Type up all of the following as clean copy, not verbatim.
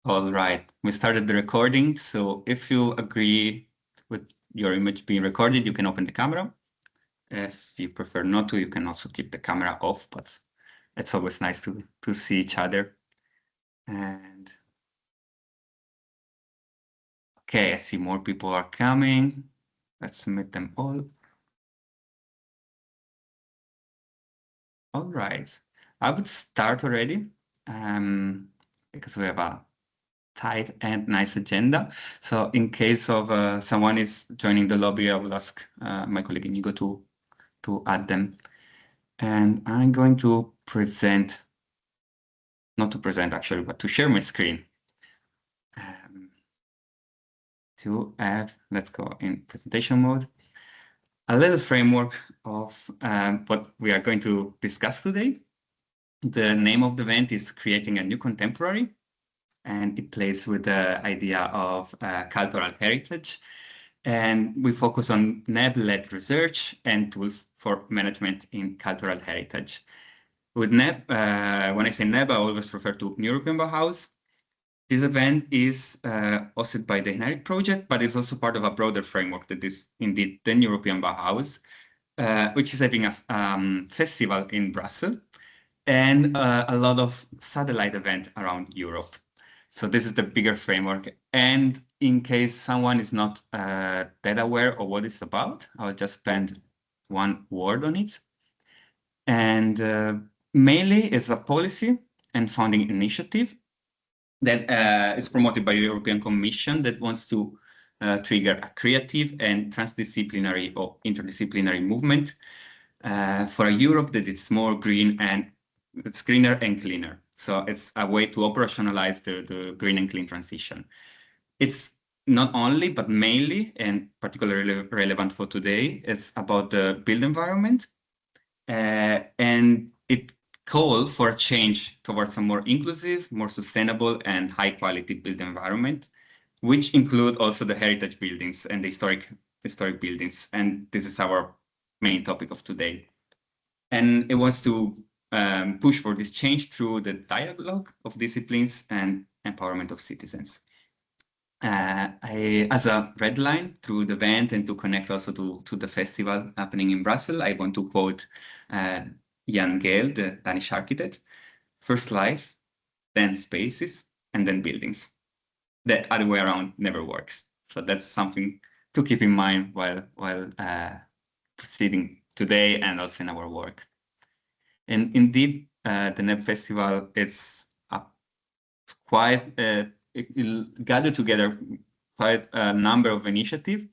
All right, we started the recording. So if you agree with your image being recorded, you can open the camera. If you prefer not to, you can also keep the camera off, but it's always nice to see each other. And okay, I see more people are coming. Let's meet them all. All right, I would start already because we have a tight and nice agenda. So in case of someone is joining the lobby, I will ask my colleague Inigo to add them. And I'm going to present, not to present actually, but to share my screen. To add, let's go in presentation mode, a little framework of what we are going to discuss today. The name of the event is Creating a New Contemporary, and it plays with the idea of cultural heritage. And we focus on NEB-led research and tools for management in cultural heritage. With NEB, when I say NEB, I always refer to New European Bauhaus. This event is hosted by the INHERIT project, but it's also part of a broader framework that is indeed the New European Bauhaus, which is having a festival in Brussels and a lot of satellite events around Europe. So this is the bigger framework. And in case someone is not that aware of what it's about, I'll just spend one word on it. And mainly it's a policy and funding initiative that is promoted by the European Commission that wants to trigger a creative and transdisciplinary or interdisciplinary movement for a Europe that is more green and it's greener and cleaner. So it's a way to operationalize the green and clean transition. It's not only, but mainly, and particularly relevant for today, it's about the built environment. And it calls for a change towards a more inclusive, more sustainable, and high-quality built environment, which include also the heritage buildings and the historic buildings. And this is our main topic of today. And it wants to push for this change through the dialogue of disciplines and empowerment of citizens. As a red line through the event and to connect also to the festival happening in Brussels, I want to quote Jan Gehl, the Danish architect: first life, then spaces, and then buildings. The other way around never works. So that's something to keep in mind while proceeding today and also in our work. And indeed, the NEB Festival is quite, it gathered together quite a number of initiatives.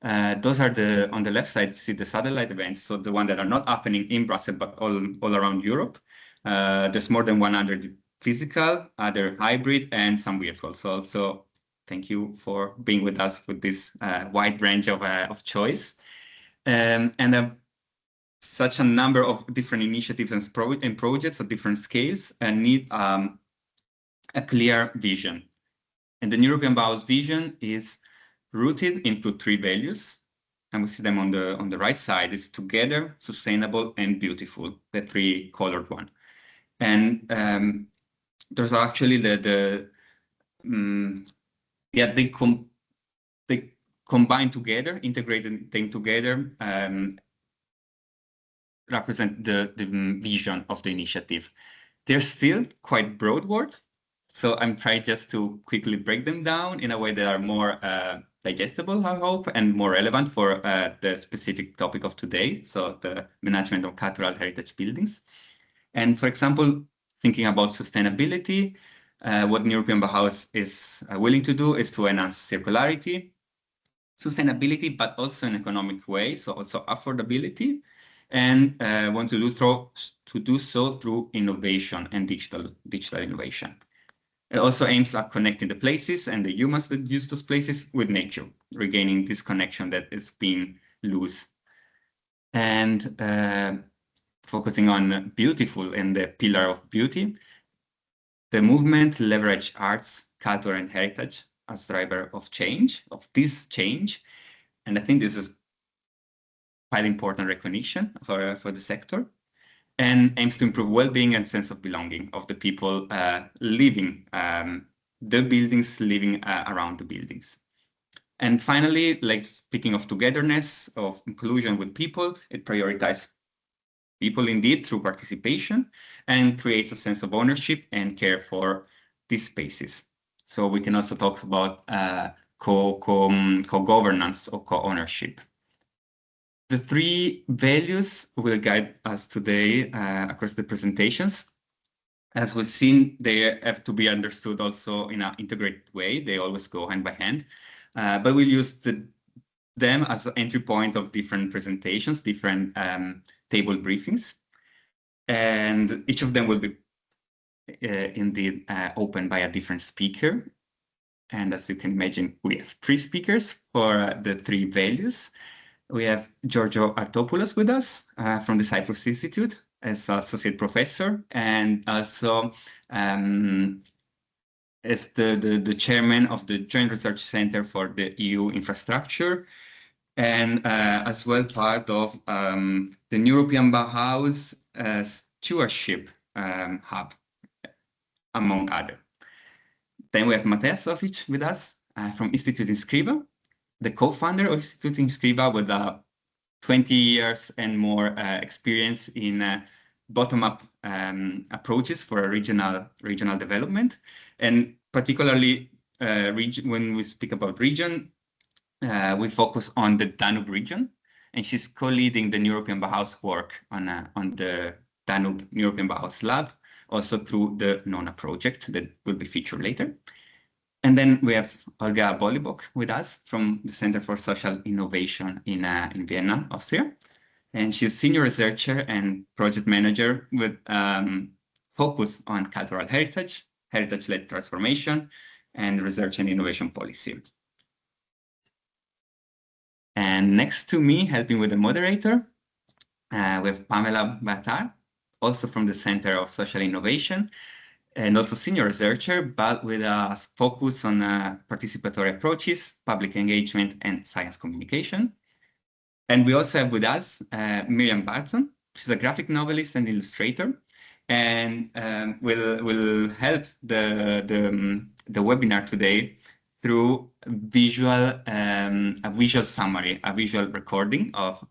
Those are on the left side, you see the satellite events, so the ones that are not happening in Brussels, but all around Europe. There's more than 100 physical, other hybrid, and some virtual. So also, thank you for being with us with this wide range of choice. Such a number of different initiatives and projects at different scales and need a clear vision. And the European Bauhaus vision is rooted into 3 values, and we see them on the right side. It's together, sustainable, and beautiful, the 3 colored one. And there's actually they combine together, integrated them together, represent the vision of the initiative. They're still quite broad words, so I'm trying just to quickly break them down in a way that are more digestible, I hope, and more relevant for the specific topic of today, so the management of cultural heritage buildings. And for example, thinking about sustainability, what European Bauhaus is willing to do is to enhance circularity, sustainability, but also in an economic way, so also affordability, and want to do so through innovation and digital innovation. It also aims at connecting the places and the humans that use those places with nature, regaining this connection that is being lost. And focusing on beautiful and the pillar of beauty, the movement leverage arts, culture, and heritage as driver of change, of this change. And I think this is quite important recognition for the sector, and aims to improve well-being and sense of belonging of the people living the buildings living around the buildings. And finally, like speaking of togetherness, of inclusion with people, it prioritizes people indeed through participation and creates a sense of ownership and care for these spaces. So we can also talk about co-governance or co-ownership. The three values will guide us today across the presentations. As we've seen, they have to be understood also in an integrated way. They always go hand by hand. But we'll use them as an entry point of different presentations, different table briefings. And each of them will be indeed opened by a different speaker. And as you can imagine, we have three speakers for the three values. We have Giorgio Artopoulos with us from the Cyprus Institute as associate professor, and also as the chairman of the Joint Research Center for the EU Infrastructure, and as well part of the European Bauhaus Stewardship Hub, among others. Then we have Matea Sofic with us from Institute Inscriba, the co-founder of Institute Inscriba with 20 years and more experience in bottom-up approaches for regional development. And particularly when we speak about region, we focus on the Danube region. And she's co-leading the European Bauhaus work on the Danube European Bauhaus Lab, also through the NONA project that will be featured later. And then we have Olga Bolibok with us from the Center for Social Innovation in Vienna, Austria. And she's senior researcher and project manager with focus on cultural heritage, heritage-led transformation, and research and innovation policy. And next to me, helping with the moderator, we have Pamela Batar, also from the Center of Social Innovation, and also senior researcher, but with a focus on participatory approaches, public engagement, and science communication. And we also have with us Miriam Barton. She's a graphic novelist and illustrator, and will help the webinar today through a visual summary, a visual recording of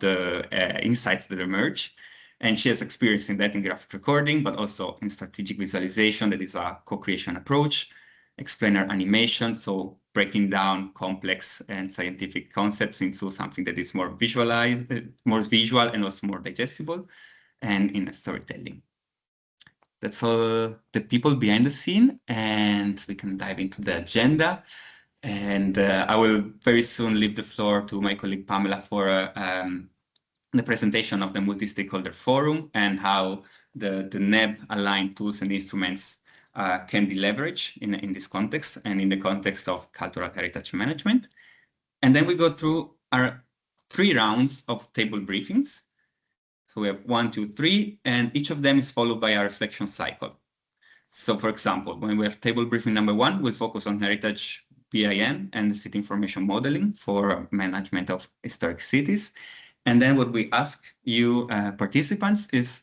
the insights that emerge. And she has experience in that in graphic recording, but also in strategic visualization, that is a co-creation approach, explainer animation, so breaking down complex and scientific concepts into something that is more visualized, more visual, and also more digestible, and in storytelling. That's all the people behind the scene, and we can dive into the agenda. And I will very soon leave the floor to my colleague Pamela for the presentation of the Multi-Stakeholder Forum and how the NEB-aligned tools and instruments can be leveraged in this context and in the context of cultural heritage management. And then we go through our 3 rounds of table briefings. So we have 1, 2, 3, and each of them is followed by a reflection cycle. So for example, when we have table briefing number 1, we'll focus on heritage BIM and city information modeling for management of historic cities. And then what we ask you participants is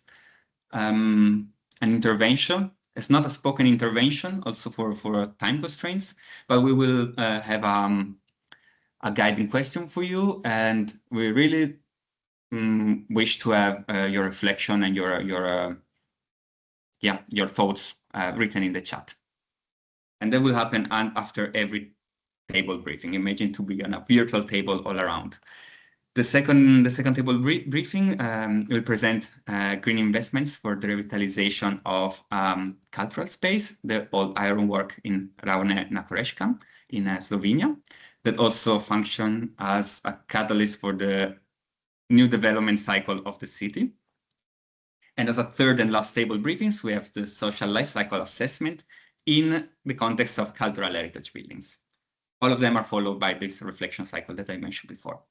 an intervention. It's not a spoken intervention, also for time constraints, but we will have a guiding question for you, and we really wish to have your reflection and your thoughts written in the chat. And that will happen after every table briefing. Imagine to be on a virtual table all around. The second table briefing will present green investments for the revitalization of cultural space, the old ironwork in Ravne na Koreška in Slovenia, that also function as a catalyst for the new development cycle of the city. And as a third and last table briefings, we have the social life cycle assessment in the context of cultural heritage buildings. All of them are followed by this reflection cycle that I mentioned before.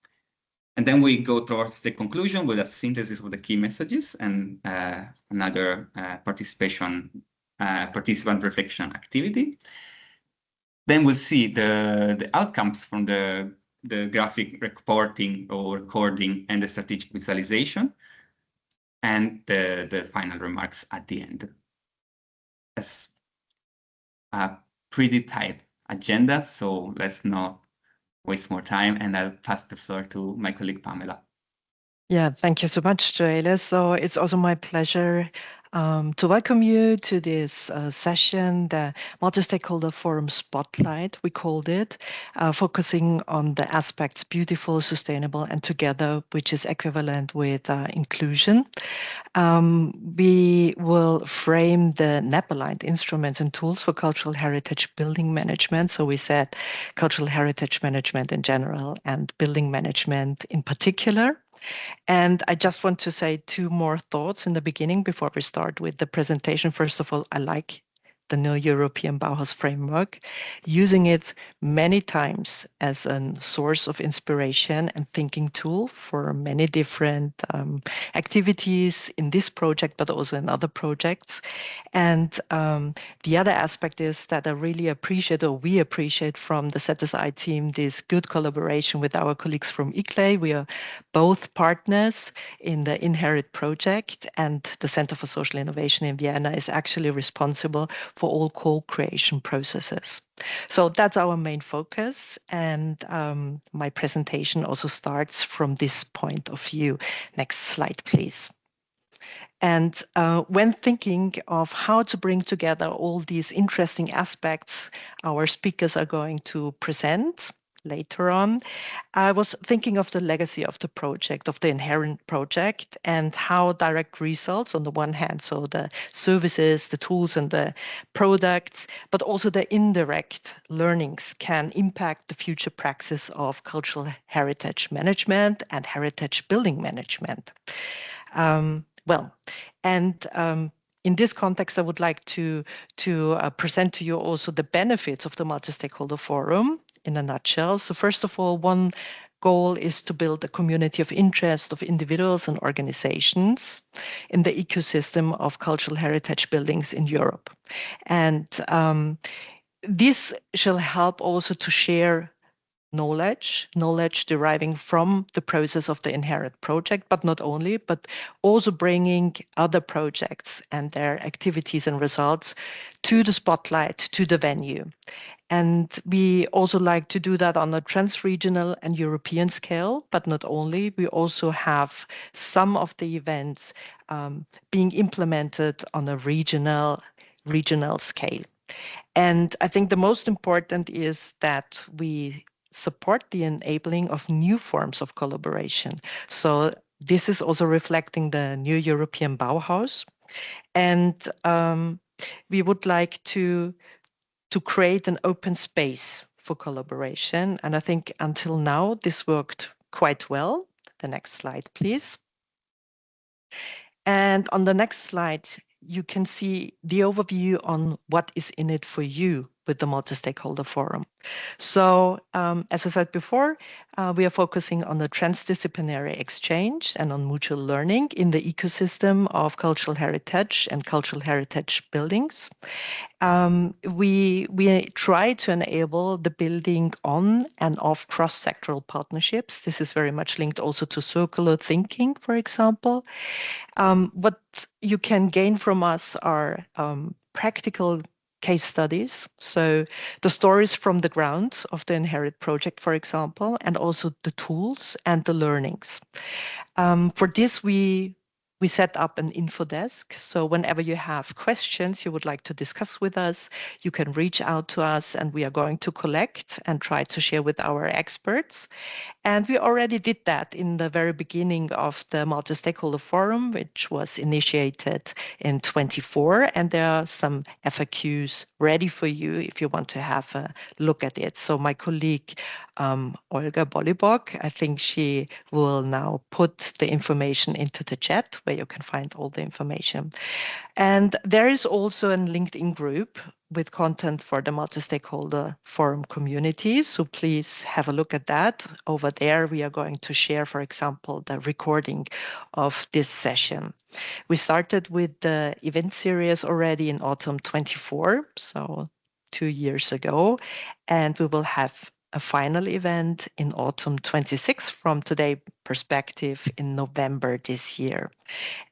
And then we go towards the conclusion with a synthesis of the key messages and another participant reflection activity. Then we'll see the outcomes from the graphic reporting or recording and the strategic visualization, and the final remarks at the end. As a pretty tight agenda, so let's not waste more time, and I'll pass the floor to my colleague Pamela. Yeah, thank you so much, Joelle. So it's also my pleasure to welcome you to this session, the Multi-Stakeholder Forum Spotlight, we called it, focusing on the aspects beautiful, sustainable, and together, which is equivalent with inclusion. We will frame the NEB-aligned instruments and tools for cultural heritage building management. So we said cultural heritage management in general and building management in particular. And I just want to say two more thoughts in the beginning before we start with the presentation. First of all, I like the new European Bauhaus framework, using it many times as a source of inspiration and thinking tool for many different activities in this project, but also in other projects. And the other aspect is that I really appreciate, or we appreciate from the ZSI team, this good collaboration with our colleagues from ICLEI. We are both partners in the INHERIT project, and the Center for Social Innovation in Vienna is actually responsible for all co-creation processes. So that's our main focus, and my presentation also starts from this point of view. Next slide, please. And when thinking of how to bring together all these interesting aspects our speakers are going to present later on, I was thinking of the legacy of the project, of the INHERIT project, and how direct results on the one hand, so the services, the tools and the products, but also the indirect learnings can impact the future praxis of cultural heritage management and heritage building management. In this context, I would like to present to you also the benefits of the Multi-Stakeholder Forum in a nutshell. So first of all, one goal is to build a community of interest of individuals and organizations in the ecosystem of cultural heritage buildings in Europe. And this shall help also to share knowledge deriving from the process of the INHERIT project, but not only, but also bringing other projects and their activities and results to the spotlight, to the venue. And we also like to do that on a trans-regional and European scale, but not only, we also have some of the events being implemented on a regional scale. And I think the most important is that we support the enabling of new forms of collaboration. So this is also reflecting the new European Bauhaus. And we would like to create an open space for collaboration. And I think until now, this worked quite well. The next slide, please. And on the next slide, you can see the overview on what is in it for you with the Multi-Stakeholder Forum. So as I said before, we are focusing on the transdisciplinary exchange and on mutual learning in the ecosystem of cultural heritage and cultural heritage buildings. We try to enable the building on and off cross-sectoral partnerships. This is very much linked also to circular thinking, for example. What you can gain from us are practical case studies. So the stories from the ground of the INHERIT project, for example, and also the tools and the learnings. For this, we set up an info desk. So whenever you have questions you would like to discuss with us, you can reach out to us and we are going to collect and try to share with our experts. And we already did that in the very beginning of the Multi-Stakeholder Forum, which was initiated in 24. And there are some FAQs ready for you if you want to have a look at it. So my colleague, Olga Bolibok, I think she will now put the information into the chat where you can find all the information. And there is also a LinkedIn group with content for the Multi-Stakeholder Forum community. So please have a look at that. Over there, we are going to share, for example, the recording of this session. We started with the event series already in autumn 24, so 2 years ago, and we will have a final event in autumn 26 from today's perspective in November this year.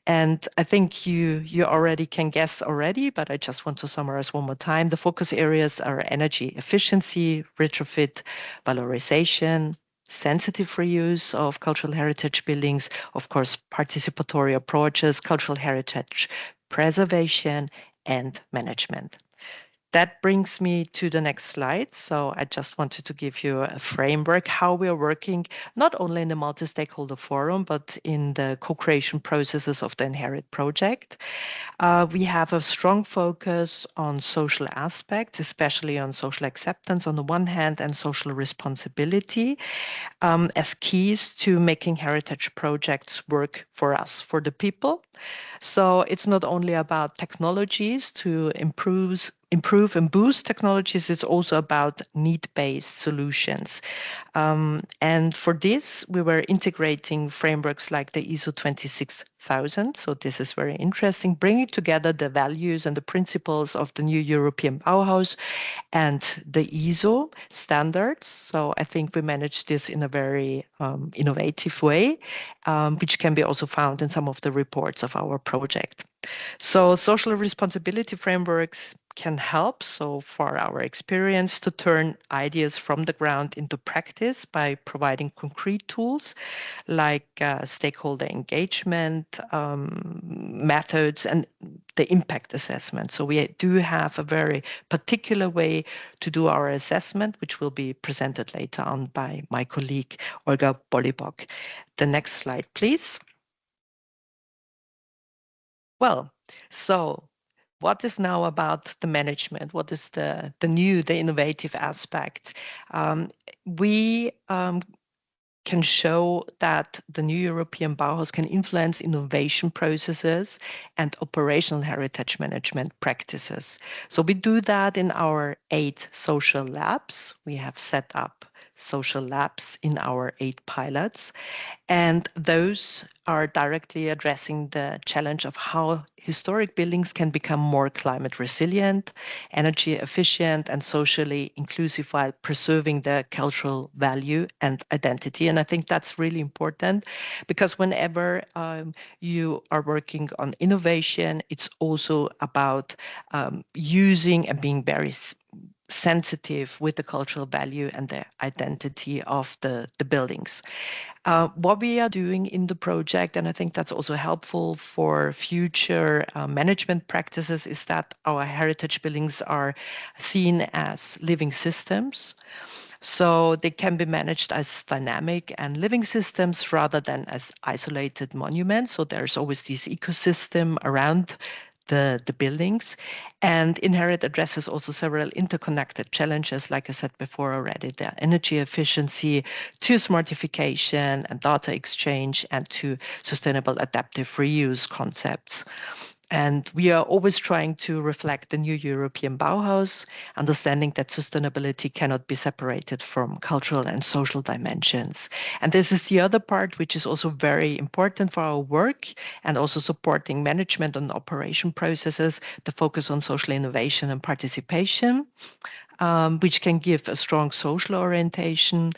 And I think you already can guess already, but I just want to summarize one more time. The focus areas are energy efficiency, retrofit, valorization, sensitive reuse of cultural heritage buildings, of course, participatory approaches, cultural heritage preservation, and management. That brings me to the next slide. So I just wanted to give you a framework how we are working, not only in the multi-stakeholder forum, but in the co-creation processes of the NEHRIT project. We have a strong focus on social aspects, especially on social acceptance on the one hand and social responsibility as keys to making heritage projects work for us, for the people. So it's not only about technologies to improve and boost technologies, it's also about need-based solutions. And for this, we were integrating frameworks like the ISO 26000. So this is very interesting, bringing together the values and the principles of the new European Bauhaus and the ISO standards. So I think we managed this in a very innovative way, which can be also found in some of the reports of our project. So social responsibility frameworks can help, so far our experience, to turn ideas from the ground into practice by providing concrete tools like stakeholder engagement methods and the impact assessment. So we do have a very particular way to do our assessment, which will be presented later on by my colleague Olga Bolibok. The next slide, please. Well, so what is now about the management? What is the new, the innovative aspect? We can show that the new European Bauhaus can influence innovation processes and operational heritage management practices. So we do that in our 8 social labs. We have set up social labs in our 8 pilots. And those are directly addressing the challenge of how historic buildings can become more climate resilient, energy efficient, and socially inclusive while preserving their cultural value and identity. And I think that's really important because whenever you are working on innovation, it's also about using and being very sensitive with the cultural value and the identity of the buildings. What we are doing in the project, and I think that's also helpful for future management practices, is that our heritage buildings are seen as living systems. So they can be managed as dynamic and living systems rather than as isolated monuments. So there's always this ecosystem around the buildings. And INHERIT addresses also several interconnected challenges, like I said before already, the energy efficiency, to smartification and data exchange, and to sustainable adaptive reuse concepts. And we are always trying to reflect the new European Bauhaus, understanding that sustainability cannot be separated from cultural and social dimensions. And this is the other part, which is also very important for our work and also supporting management and operation processes, the focus on social innovation and participation. Which can give a strong social orientation.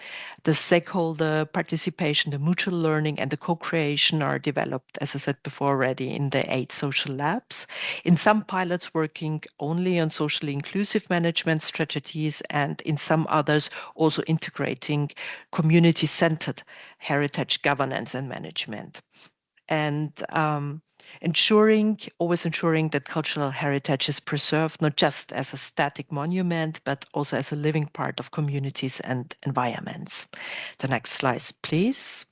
The stakeholder participation, the mutual learning, and the co-creation are developed, as I said before already, in the 8 social labs. In some pilots working only on socially inclusive management strategies, and in some others also integrating community-centered heritage governance and management. And always ensuring that cultural heritage is preserved, not just as a static monument, but also as a living part of communities and environments. The next slide, please.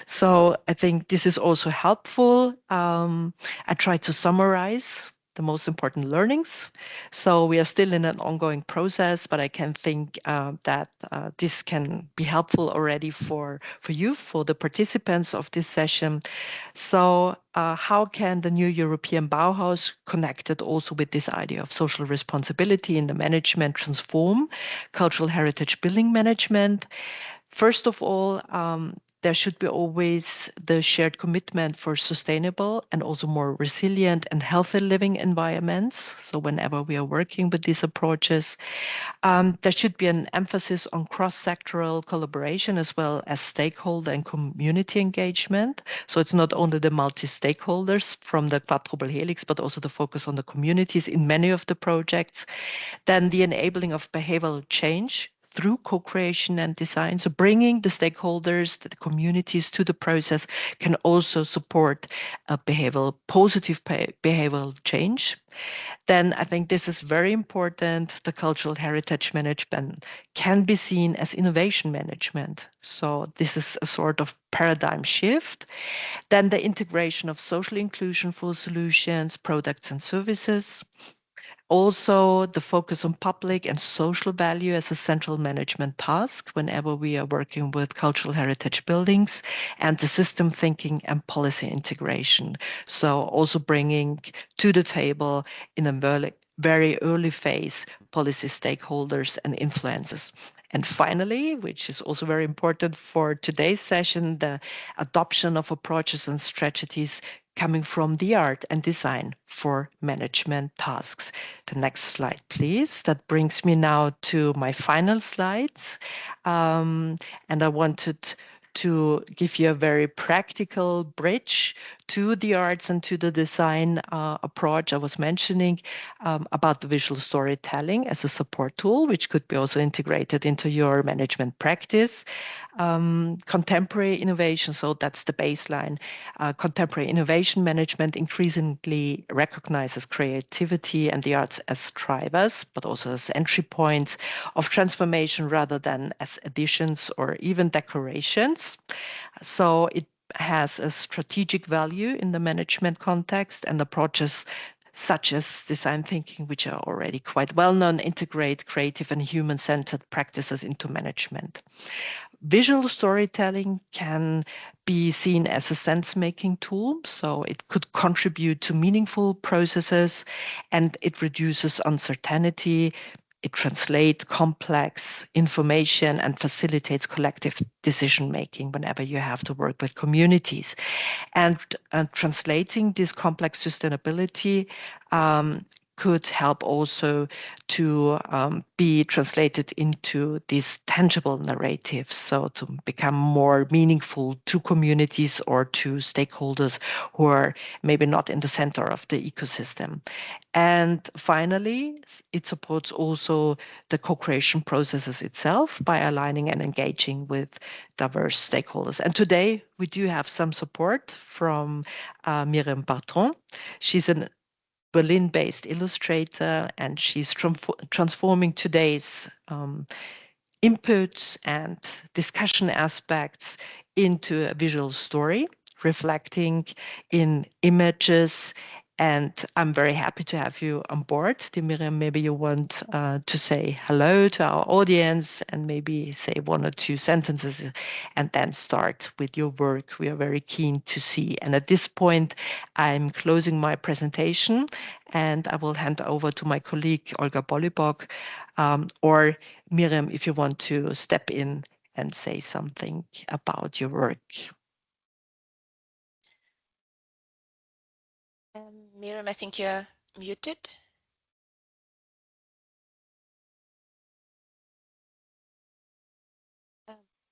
So I think this is also helpful. I tried to summarize the most important learnings. So we are still in an ongoing process, but I can think that this can be helpful already for you, for the participants of this session. So how can the new European Bauhaus, connected also with this idea of social responsibility in the management, transform cultural heritage building management? First of all, there should be always the shared commitment for sustainable and also more resilient and healthy living environments. So whenever we are working with these approaches, there should be an emphasis on cross-sectoral collaboration as well as stakeholder and community engagement. So it's not only the multi-stakeholders from the quadruple helix, but also the focus on the communities in many of the projects. Then the enabling of behavioral change through co-creation and design. So bringing the stakeholders, the communities to the process can also support a positive behavioral change. Then I think this is very important. The cultural heritage management can be seen as innovation management. So this is a sort of paradigm shift. Then the integration of social inclusion for solutions, products and services. Also, the focus on public and social value as a central management task whenever we are working with cultural heritage buildings, and the system thinking and policy integration. So also bringing to the table in a very early phase policy stakeholders and influences. And finally, which is also very important for today's session, the adoption of approaches and strategies coming from the art and design for management tasks. The next slide, please. That brings me now to my final slides. And I wanted to give you a very practical bridge to the arts and to the design approach I was mentioning about the visual storytelling as a support tool, which could be also integrated into your management practice. Contemporary innovation, so that's the baseline. Contemporary innovation management increasingly recognizes creativity and the arts as drivers, but also as entry points of transformation rather than as additions or even decorations. So it has a strategic value in the management context, and approaches such as design thinking, which are already quite well known, integrate creative and human-centered practices into management. Visual storytelling can be seen as a sense-making tool, so it could contribute to meaningful processes, and it reduces uncertainty. It translates complex information and facilitates collective decision-making whenever you have to work with communities. And translating this complex sustainability could help also to be translated into these tangible narratives, so to become more meaningful to communities or to stakeholders who are maybe not in the center of the ecosystem. And finally, it supports also the co-creation processes itself by aligning and engaging with diverse stakeholders. And today we do have some support from Miriam Barton. She's an Berlin-based illustrator, and she's transforming today's inputs and discussion aspects into a visual story, reflecting in images. And I'm very happy to have you on board. Miriam, maybe you want to say hello to our audience and maybe say one or two sentences and then start with your work. We are very keen to see. And at this point, I'm closing my presentation and I will hand over to my colleague, Olga Bolibok, or Miriam, if you want to step in and say something about your work. Miriam, I think you're muted.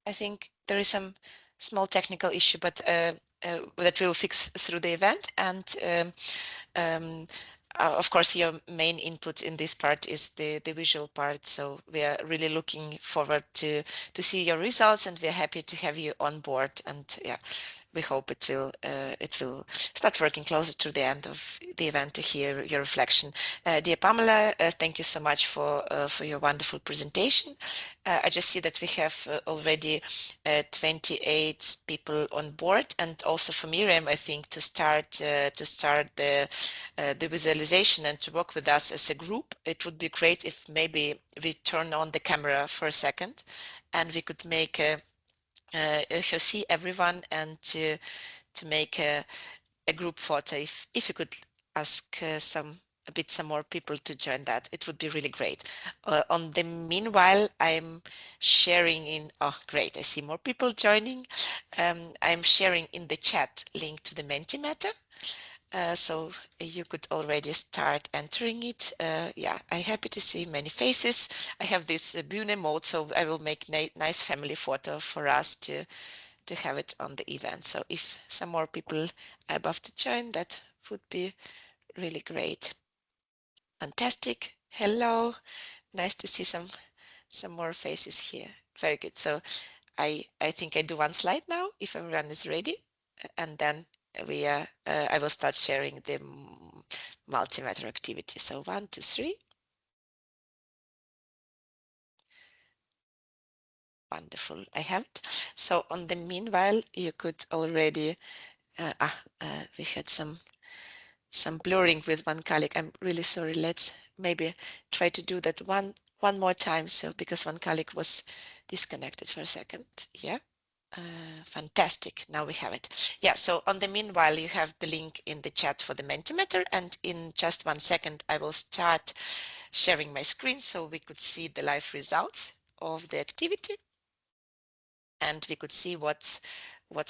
I think there is some small technical issue, but that we'll fix through the event. And of course, your main input in this part is the visual part. So we are really looking forward to see your results, and we're happy to have you on board. And yeah, we hope it will start working closer to the end of the event to hear your reflection. Dear Pamela, thank you so much for your wonderful presentation. I just see that we have already 28 people on board, and also for Miriam, I think to start the visualization and to work with us as a group, it would be great if maybe we turn on the camera for a second, and we could make see everyone and to make a group photo. If you could ask some more people to join that, it would be really great. On the meanwhile, I'm sharing in, oh great, I see more people joining. I'm sharing in the chat link to the Mentimeter. So you could already start entering it. Yeah, I'm happy to see many faces. I have this Bühne mode, so I will make nice family photo for us to have it on the event. So if some more people are about to join, that would be really great. Fantastic. Hello. Nice to see some more faces here. Very good. So I think I do one slide now if everyone is ready, and then I will start sharing the multimeter activity. So 1, 2, 3. Wonderful. I have it. So on the meanwhile, you could already we had some blurring with one colleague. I'm really sorry. Let's maybe try to do that one more time. So because one colleague was disconnected for a second. Yeah. Fantastic. Now we have it. Yeah, so on the meanwhile, you have the link in the chat for the Mentimeter, and in just 1 second, I will start sharing my screen so we could see the live results of the activity. And we could see what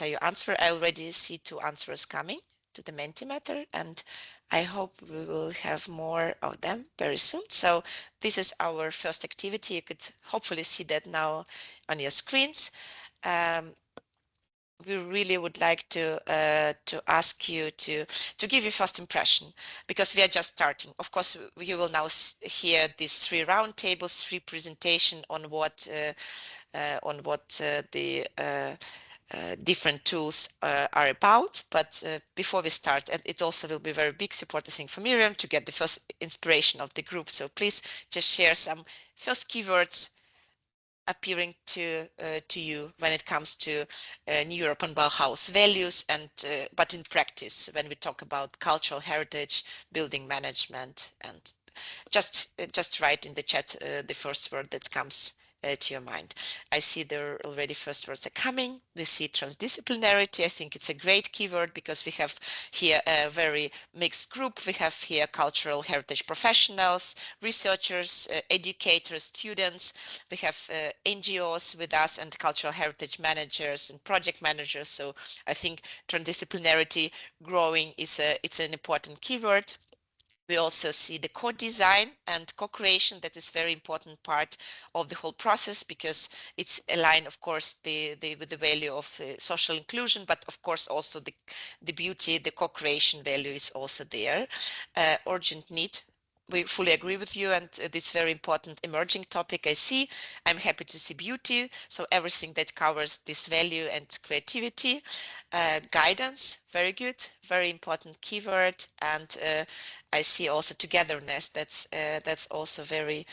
are your answers. I already see 2 answers coming to the Mentimeter, and I hope we will have more of them very soon. So this is our first activity. You could hopefully see that now on your screens. We really would like to ask you to give your first impression, because we are just starting. Of course, you will now hear these 3 roundtables, 3 presentation on what the different tools are about. But before we start, and it also will be very big support, I think, for Miriam to get the first inspiration of the group. So please just share some first keywords appearing to you when it comes to New European Bauhaus values, and but in practice when we talk about cultural heritage, building management, and just write in the chat the first word that comes to your mind. I see there already first words are coming. We see transdisciplinarity. I think it's a great keyword because we have here a very mixed group. We have here cultural heritage professionals, researchers, educators, students. We have NGOs with us and cultural heritage managers and project managers. So I think transdisciplinarity growing is it's an important keyword. We also see the co-design and co-creation. That is very important part of the whole process, because it's aligned, of course, with the value of social inclusion, but of course also the beauty, the co-creation value is also there. Urgent need. We fully agree with you, and this very important emerging topic I see. I'm happy to see beauty, so everything that covers this value and creativity. Guidance, very good, very important keyword. And I see also togetherness. That's also very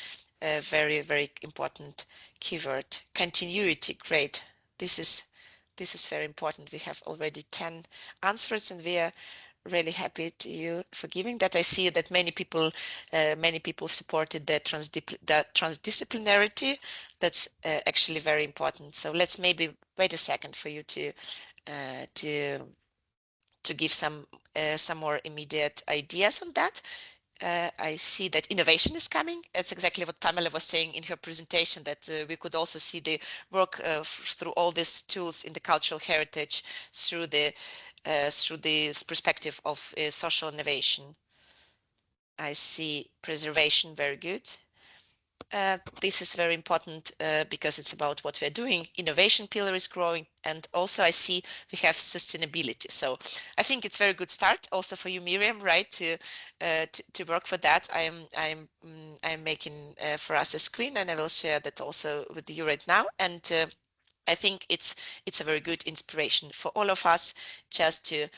important keyword. Continuity, great. This is very important. We have already 10 answers, and we are really happy to you for giving that. I see that many people supported the transdisciplinarity. That's actually very important. So let's maybe wait a second for you to give some more immediate ideas on that. I see that innovation is coming. That's exactly what Pamela was saying in her presentation, that we could also see the work through all these tools in the cultural heritage through the perspective of social innovation. I see preservation, very good. This is very important because it's about what we're doing. Innovation pillar is growing, and also I see we have sustainability. So I think it's a very good start also for you, Miriam, right? To work for that. I'm making for us a screen, and I will share that also with you right now. And I think it's a very good inspiration for all of us just to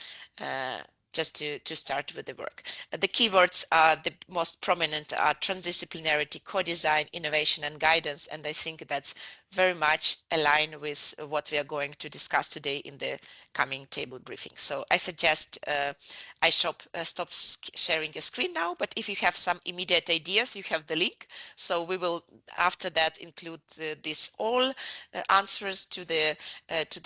start with the work. The keywords are the most prominent are transdisciplinarity, co-design, innovation, and guidance. And I think that's very much aligned with what we are going to discuss today in the coming table briefing. So I suggest I stop sharing a screen now, but if you have some immediate ideas, you have the link. So we will after that include this all answers to the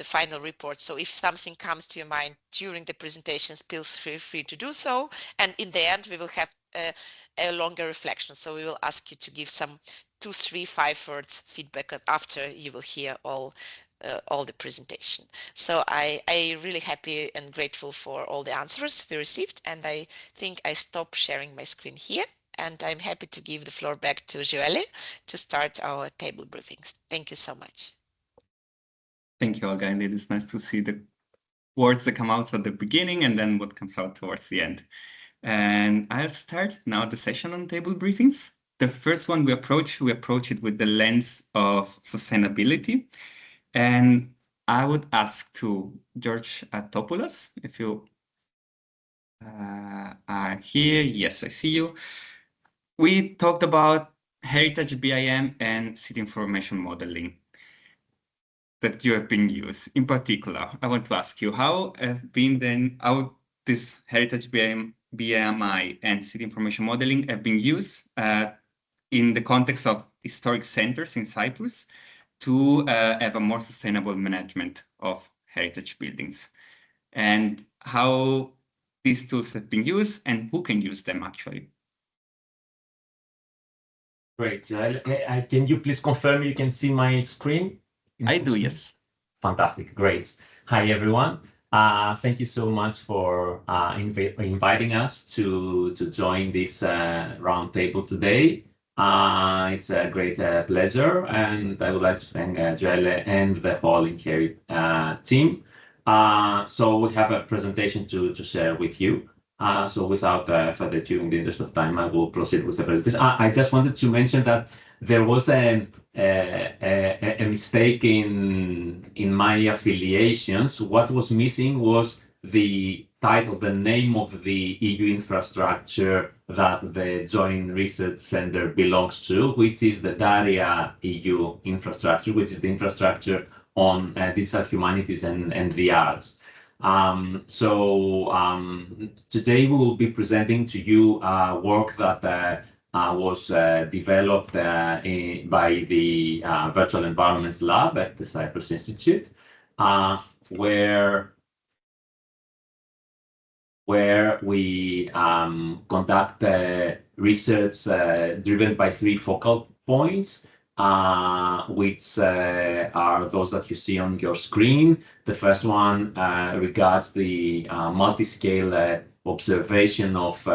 final report. So if something comes to your mind during the presentations, please feel free to do so. And in the end, we will have a longer reflection. So we will ask you to give some 2, 3, 5 words feedback after you will hear all all the presentation. So I really happy and grateful for all the answers we received, and I think I stop sharing my screen here, and I'm happy to give the floor back to Joelle to start our table briefings. Thank you so much. Thank you, Olga, and it is nice to see the words that come out at the beginning and then what comes out towards the end. And I'll start now the session on table briefings. The first one we approach it with the lens of sustainability. And I would ask to George Atopoulos, if you are here. Yes, I see you. We talked about heritage BIM and city information modeling that you have been used. In particular, I want to ask you how this heritage BMI and city information modeling have been used in the context of historic centers in Cyprus to have a more sustainable management of heritage buildings, and how these tools have been used and who can use them actually. Great. Can you please confirm you can see my screen? I do, yes. Fantastic. Great. Hi, everyone. Thank you so much for inviting us to join this roundtable today. It's a great pleasure, and I would like to thank Joelle and the whole INHERIT team. So we have a presentation to share with you. So without further ado, in the interest of time, I will proceed with the presentation. I just wanted to mention that there was a mistake in my affiliations. What was missing was the title, the name of the EU infrastructure that the Joint Research Center belongs to, which is the DARIA EU infrastructure, which is the infrastructure on digital humanities and the arts. Today we will be presenting to you work that was developed by the Virtual Environments Lab at the Cyprus Institute, where we conduct research driven by 3 focal points, which are those that you see on your screen. The first one regards the multi-scale observation of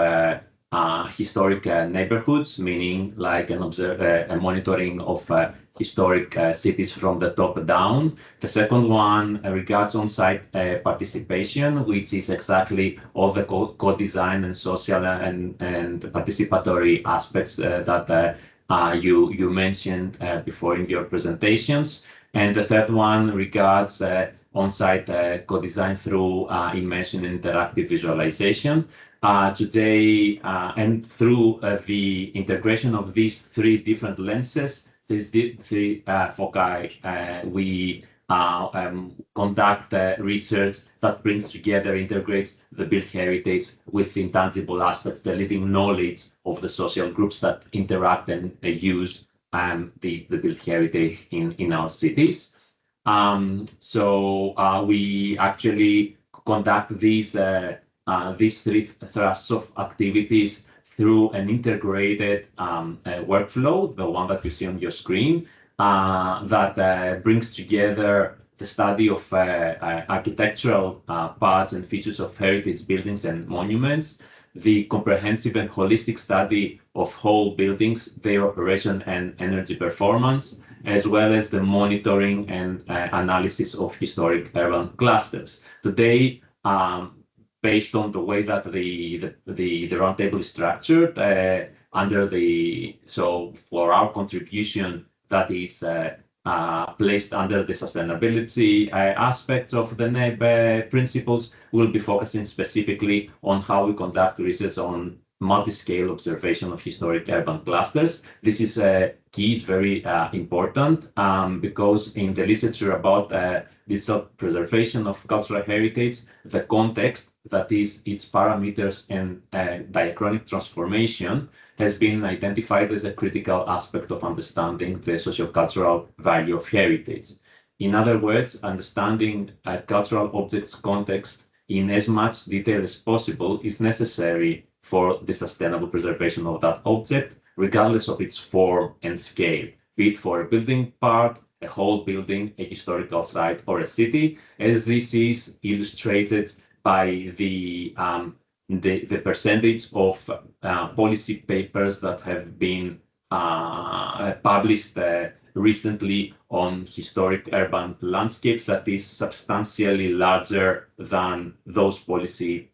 historic neighborhoods, meaning like a monitoring of historic cities from the top down. The second one regards on-site participation, which is exactly all the co-design and social and participatory aspects that you mentioned before in your presentations. And the third one regards on-site co-design through immersion and interactive visualization. Today, and through the integration of these 3 different lenses, these 3 foci, we conduct research that brings together, integrates the built heritage with intangible aspects, the living knowledge of the social groups that interact and use the built heritage in our cities. We actually conduct these 3 thrusts of activities through an integrated workflow, the one that you see on your screen, that brings together the study of architectural parts and features of heritage buildings and monuments, the comprehensive and holistic study of whole buildings, their operation and energy performance, as well as the monitoring and analysis of historic urban clusters. Today, based on the way that the roundtable is structured, for our contribution that is placed under the sustainability aspects of the NEB principles, we'll be focusing specifically on how we conduct research on multi-scale observation of historic urban clusters. This is key, is very important, because in the literature about digital preservation of cultural heritage, the context, that is its parameters and diachronic transformation, has been identified as a critical aspect of understanding the sociocultural value of heritage. In other words, understanding a cultural object's context in as much detail as possible is necessary for the sustainable preservation of that object, regardless of its form and scale, be it for a building part, a whole building, a historical site, or a city, as this is illustrated by the percentage of policy papers that have been published recently on historic urban landscapes, that is substantially larger than those policy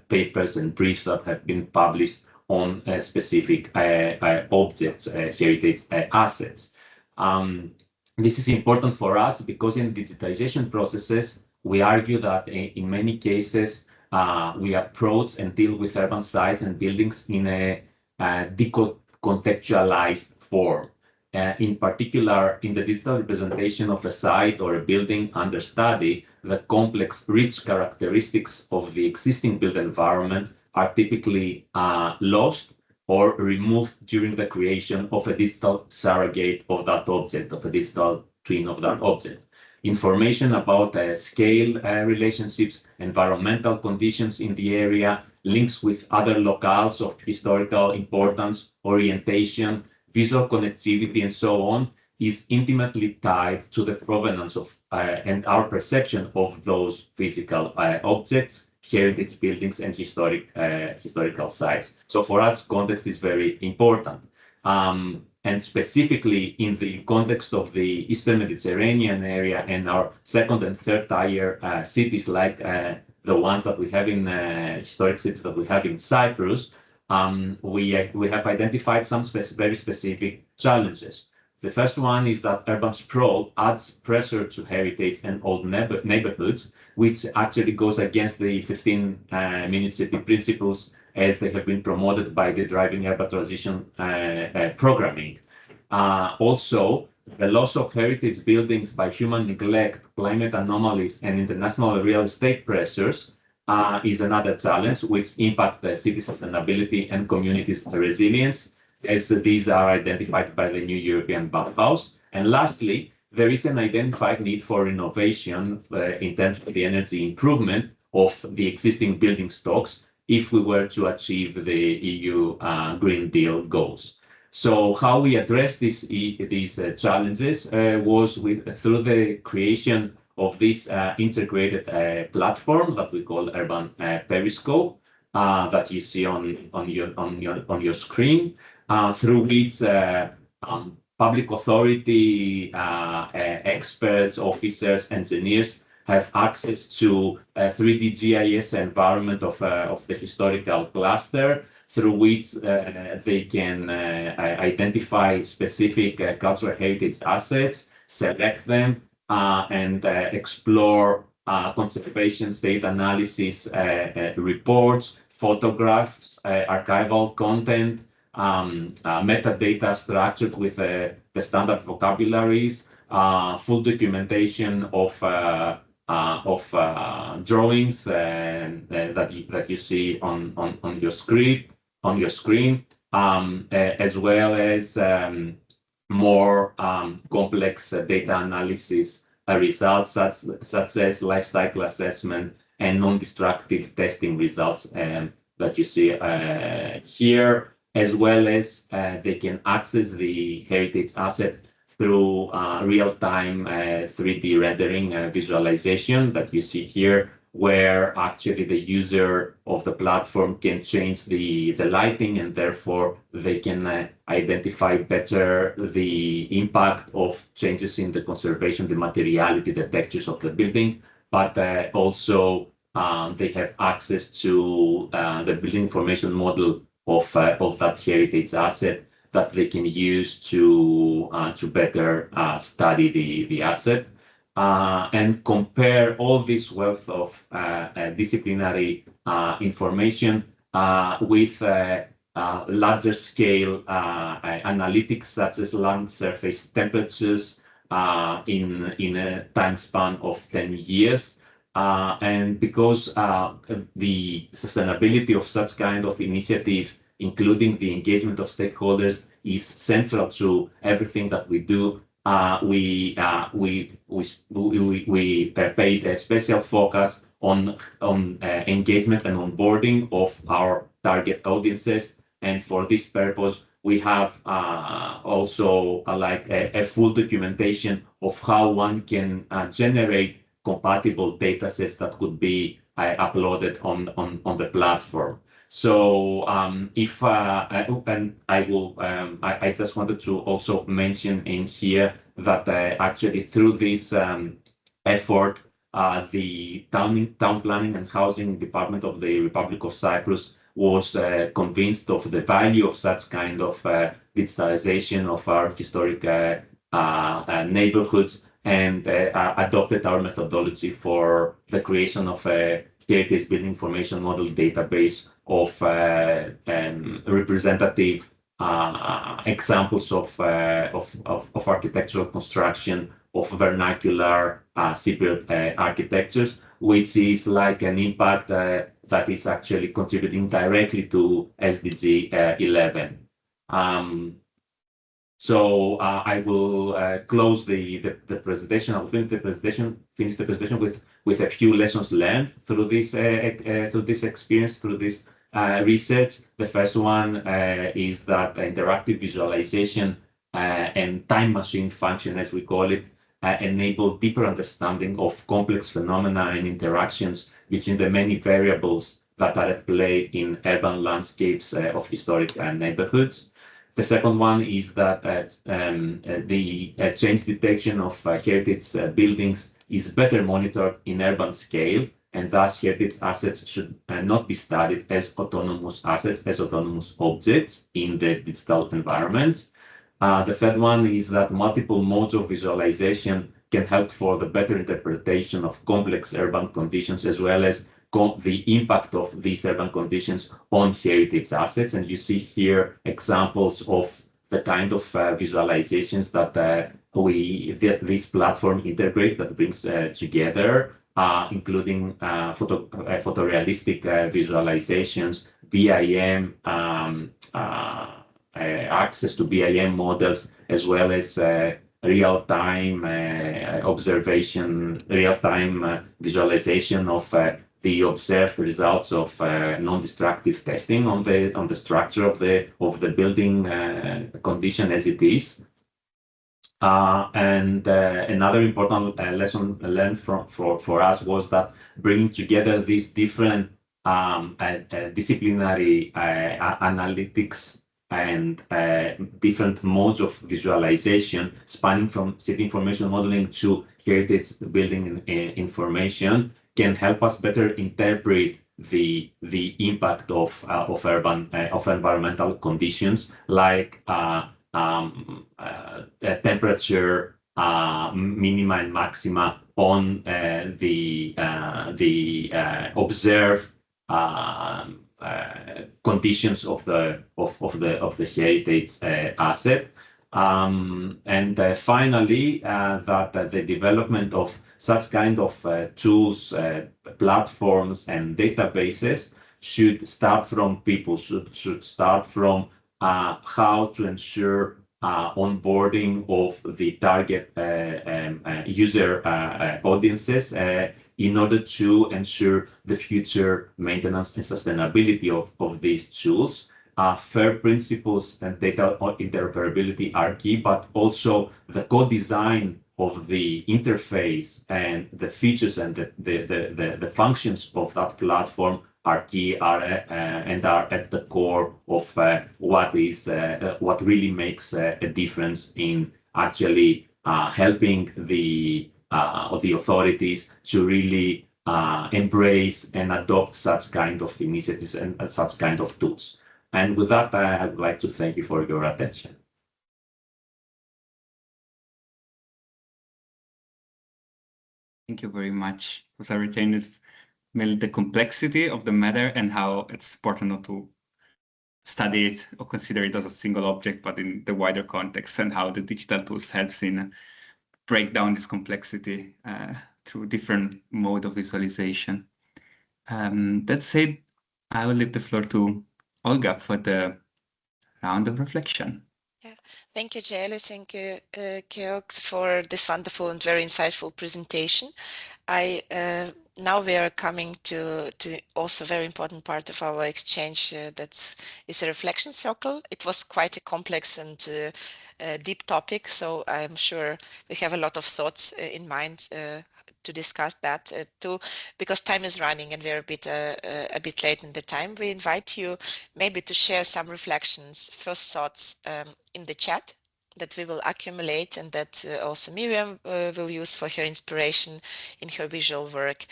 papers and briefs that have been published on specific objects, heritage assets. This is important for us because in digitization processes, we argue that in many cases, we approach and deal with urban sites and buildings in a decontextualized form. In particular, in the digital representation of a site or a building under study, the complex, rich characteristics of the existing built environment are typically lost or removed during the creation of a digital surrogate of that object, of a digital twin of that object. Information about scale relationships, environmental conditions in the area, links with other locales of historical importance, orientation, visual connectivity, and so on, is intimately tied to the provenance of and our perception of those physical objects, heritage buildings, and historical sites. So for us, context is very important. And specifically in the context of the Eastern Mediterranean area and our second and third tier cities like the ones that we have in historic cities that we have in Cyprus, we have identified some very specific challenges. The first one is that urban sprawl adds pressure to heritage and old neighborhoods, which actually goes against the 15-minute city principles as they have been promoted by the Driving Urban Transition programming. Also, the loss of heritage buildings by human neglect, climate anomalies, and international real estate pressures is another challenge which impact the city sustainability and communities' resilience, as these are identified by the New European Bauhaus. And lastly, there is an identified need for innovation in terms of the energy improvement of the existing building stocks if we were to achieve the EU Green Deal goals. So how we address these challenges was through the creation of this integrated platform that we call Urban Periscope that you see on your screen, through which public authority experts, officers, engineers have access to a 3D GIS environment of the historical cluster, through which they can identify specific cultural heritage assets, select them, and explore conservation state analysis reports, photographs, archival content, metadata structured with the standard vocabularies, full documentation of drawings that you see on your screen, as well as more complex data analysis results such as life cycle assessment and non-destructive testing results that you see here, as well as they can access the heritage asset through real-time 3D rendering visualization that you see here, where actually the user of the platform can change the lighting, and therefore they can identify better the impact of changes in the conservation, the materiality, the textures of the building, but also they have access to the building information model of that heritage asset that they can use to better study the asset and compare all this wealth of disciplinary information with larger scale analytics such as land surface temperatures in a time span of 10 years. And because the sustainability of such kind of initiatives, including the engagement of stakeholders, is central to everything that we do, we paid a special focus on engagement and onboarding of our target audiences. And for this purpose, we have also like a full documentation of how one can generate compatible data sets that could be uploaded on the platform. So if and I will, I just wanted to also mention in here that actually through this effort, the town planning and housing department of the Republic of Cyprus was convinced of the value of such kind of digitalization of our historic neighborhoods and adopted our methodology for the creation of a heritage building information model database of representative examples of architectural construction of vernacular Cypriot architectures, which is like an impact that is actually contributing directly to SDG 11. So I will close the presentation. I'll finish the presentation with a few lessons learned through this experience, through this research. The first one is that interactive visualization and time machine function, as we call it, enable deeper understanding of complex phenomena and interactions between the many variables that are at play in urban landscapes of historic neighborhoods. The second one is that the change detection of heritage buildings is better monitored in urban scale, and thus heritage assets should not be studied as autonomous assets, as autonomous objects in the digital environment. The third one is that multiple modes of visualization can help for the better interpretation of complex urban conditions, as well as the impact of these urban conditions on heritage assets. And you see here examples of the kind of visualizations that this platform integrates, that brings together, including photorealistic visualizations, BIM, access to BIM models, as well as real-time observation, real-time visualization of the observed results of non-destructive testing on the structure of the building condition as it is. And another important lesson learned for us was that bringing together these different disciplinary analytics and different modes of visualization, spanning from city information modeling to heritage building information, can help us better interpret the impact of environmental conditions like temperature minima and maxima on the observed conditions of the heritage asset, and finally that the development of such kind of tools, platforms, and databases should start from people, should start from how to ensure onboarding of the target user audiences in order to ensure the future maintenance and sustainability of these tools. Fair principles and data interoperability are key, but also the co-design of the interface and the features and the functions of that platform are key, and are at the core of what really makes a difference in actually helping the authorities to really embrace and adopt such kind of initiatives and such kind of tools. And with that, I would like to thank you for your attention. Thank you very much. Because I retain is mainly the complexity of the matter and how it's important not to study it or consider it as a single object, but in the wider context, and how the digital tools helps in break down this complexity through different mode of visualization. That said, I will leave the floor to Olga for the round of reflection. Yeah. Thank you, Jael. Thank you, Georg, for this wonderful and very insightful presentation. I now we are coming to also a very important part of our exchange that is a reflection circle. It was quite a complex and deep topic, so I'm sure we have a lot of thoughts in mind to discuss that too, because time is running and we're a bit late in the time. We invite you maybe to share some reflections, first thoughts in the chat that we will accumulate, and that also Miriam will use for her inspiration in her visual work.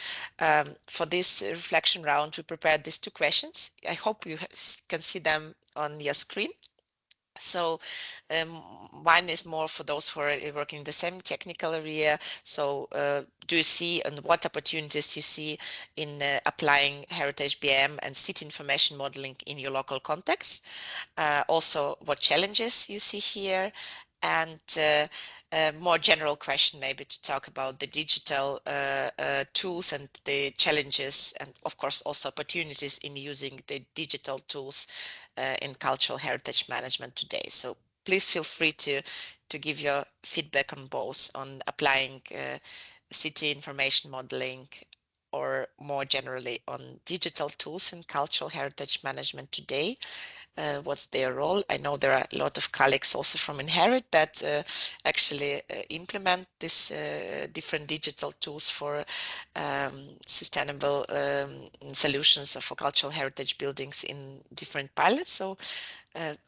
For this reflection round, we prepared these two questions. I hope you can see them on your screen. So one is more for those who are working in the same technical area. So do you see and what opportunities you see in applying heritage BM and city information modeling in your local context? Also, what challenges you see here? And a more general question maybe to talk about the digital tools and the challenges, and of course also opportunities in using the digital tools in cultural heritage management today. So please feel free to give your feedback on both, on applying city information modeling or more generally on digital tools in cultural heritage management today. What's their role? I know there are a lot of colleagues also from INHERIT that actually implement these different digital tools for sustainable solutions for cultural heritage buildings in different pilots. So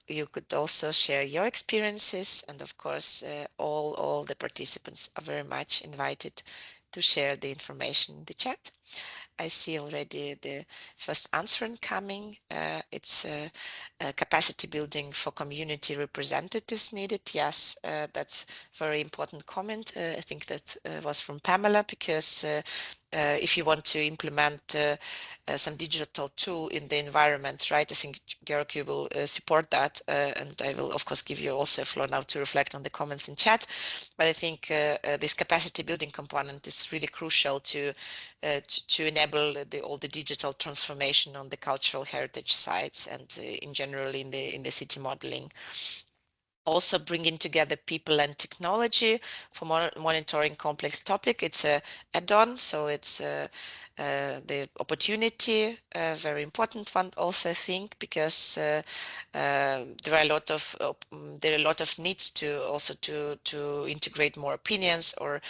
you could also share your experiences, and of course all the participants are very much invited to share the information in the chat. I see already the first answer incoming. It's capacity building for community representatives needed. Yes, that's very important comment. I think that was from Pamela, because if you want to implement some digital tool in the environment, right? I think Georg, you will support that, and I will of course give you also a floor now to reflect on the comments in chat. But I think this capacity building component is really crucial to enable all the digital transformation on the cultural heritage sites and in general in the city modeling. Also bringing together people and technology for monitoring complex topic. It's a add-on, so it's the opportunity, a very important one also, I think, because there are a lot of needs to also to integrate more opinions or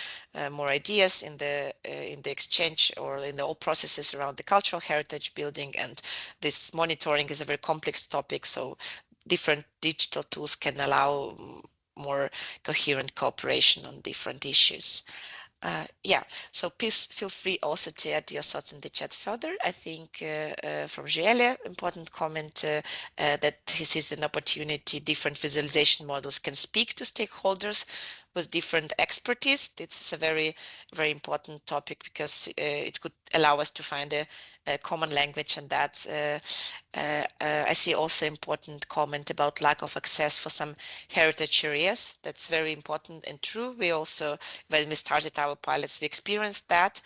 more ideas in the exchange or in the all processes around the cultural heritage building, and this monitoring is a very complex topic, so different digital tools can allow more coherent cooperation on different issues. Yeah, so please feel free also to add your thoughts in the chat further. I think from Joelle, important comment that this is an opportunity, different visualization models can speak to stakeholders with different expertise. This is a very, very important topic, because it could allow us to find a common language, and that I see also important comment about lack of access for some heritage areas. That's very important and true. We also, when we started our pilots, we experienced that,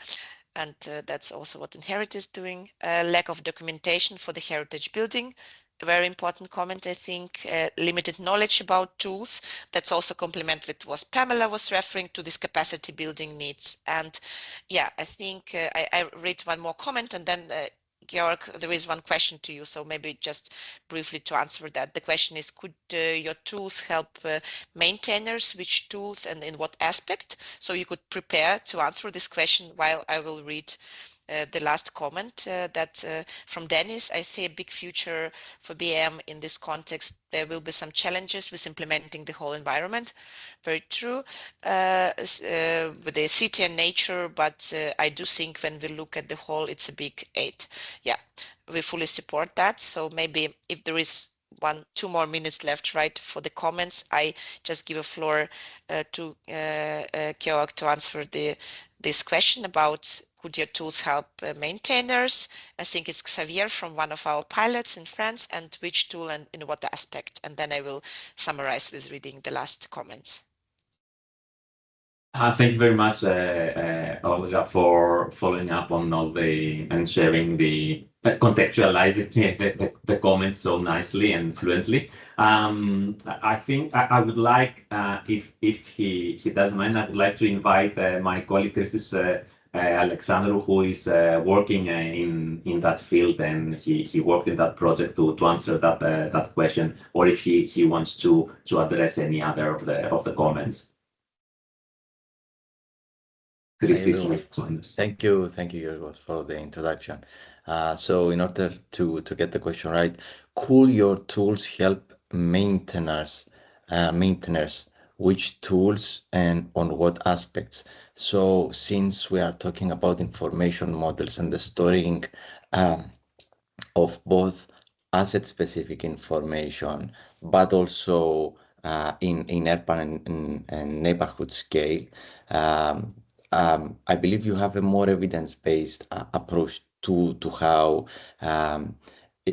and that's also what INHERIT is doing. Lack of documentation for the heritage building, a very important comment, I think. Limited knowledge about tools. That's also complement with what Pamela was referring to, this capacity building needs. And yeah, I think I read one more comment, and then Georg, there is one question to you, so maybe just briefly to answer that. The question is, could your tools help maintainers? Which tools and in what aspect? So you could prepare to answer this question while I will read the last comment that from Dennis. I see a big future for BM in this context. There will be some challenges with implementing the whole environment. Very true, with the city and nature, but I do think when we look at the whole, it's a big aid. Yeah, we fully support that. So maybe if there is 2 more minutes left, right, for the comments, I just give a floor to Georg to answer this question about could your tools help maintainers? I think it's Xavier from one of our pilots in France, and which tool and in what aspect? And then I will summarize with reading the last comments. Thank you very much, Olga, for following up on all and sharing contextualizing the comments so nicely and fluently. I think I would like, if he doesn't mind, I would like to invite my colleague Christis Alexandru, who is working in that field, and he worked in that project to answer that question, or if he wants to address any other of the comments. Thank you, Yorgos, for the introduction. So in order to get the question right, could your tools help maintainers, which tools and on what aspects? So since we are talking about information models and the storing of both asset-specific information, but also in urban and neighborhood scale, I believe you have a more evidence-based approach to how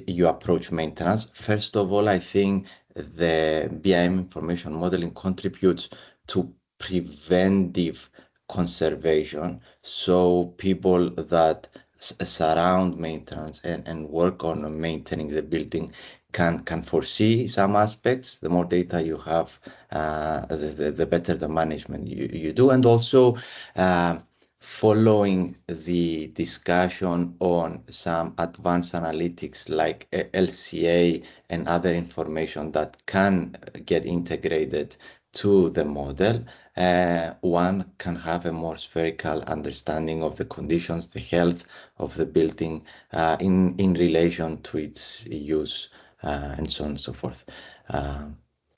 you approach maintenance. First of all, I think the BIM information modeling contributes to preventive conservation. So people that surround maintenance and work on maintaining the building can foresee some aspects. The more data you have, the better the management you do. And also following the discussion on some advanced analytics like LCA and other information that can get integrated to the model, one can have a more spherical understanding of the conditions, the health of the building in relation to its use and so on and so forth.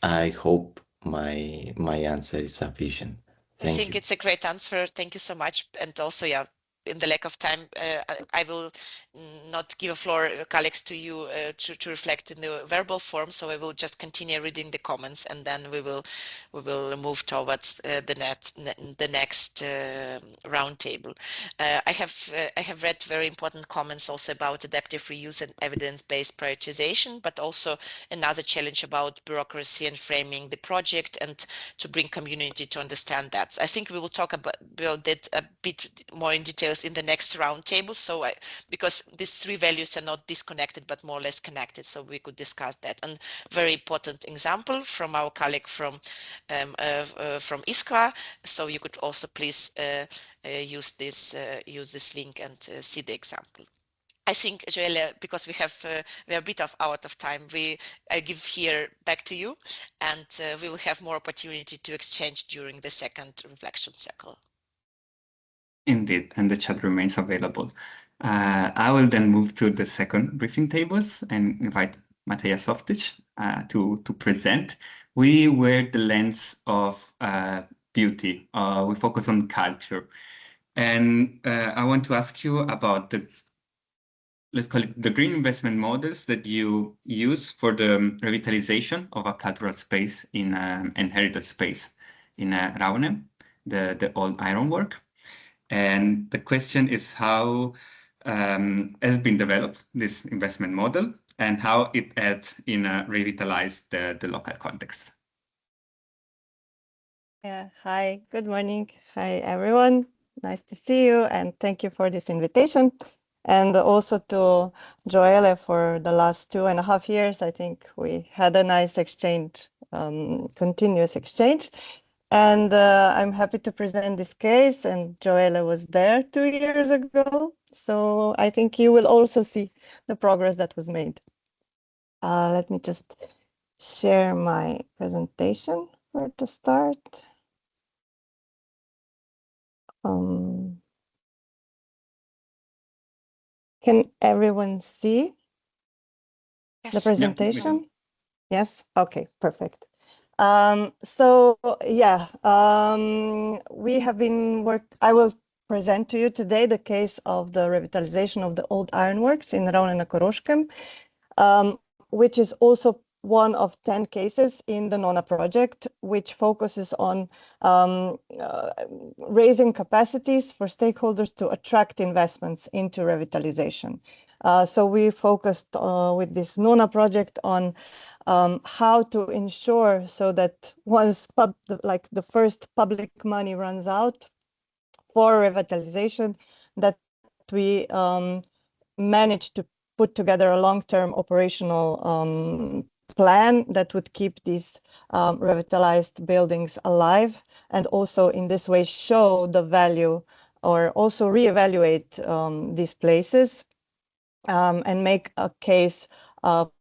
I hope my answer is sufficient. I think it's a great answer. Thank you so much. And also, yeah, in the lack of time, I will not give a floor, colleagues, to you to reflect in the verbal form. So I will just continue reading the comments, and then we will move towards the next roundtable. I have read very important comments also about adaptive reuse and evidence-based prioritization, but also another challenge about bureaucracy and framing the project and to bring community to understand that. I think we will talk about that a bit more in details in the next roundtable. So because these three values are not disconnected, but more or less connected. So we could discuss that. And very important example from our colleague from ISCRA. So you could also please use this link and see the example. I think, Joelle, because we are a bit out of time, I give here back to you, and we will have more opportunity to exchange during the second reflection cycle. Indeed, and the chat remains available. I will then move to the second briefing tables and invite Mateja Softic to present. We wear the lens of beauty. We focus on culture. And I want to ask you about let's call it the green investment models that you use for the revitalization of a cultural space in an heritage space in Raune, the old ironwork. And the question is how has been developed this investment model and how it helped in revitalize the local context. Yeah, hi, good morning. Hi, everyone. Nice to see you, and thank you for this invitation. And also to Joelle for the last 2.5 years. I think we had a nice exchange, continuous exchange. And I'm happy to present this case, and Joelle was there 2 years ago. So I think you will also see the progress that was made. Let me just share my presentation for the start. Can everyone see the presentation? Yes, okay, perfect. So yeah, we have been I will present to you today the case of the revitalization of the old ironworks in Raune na Koroškem, which is also one of 10 cases in the NONA project, which focuses on raising capacities for stakeholders to attract investments into revitalization. So we focused with this NONA project on how to ensure so that once the first public money runs out for revitalization, that we manage to put together a long-term operational plan that would keep these revitalized buildings alive, and also in this way show the value or also reevaluate these places and make a case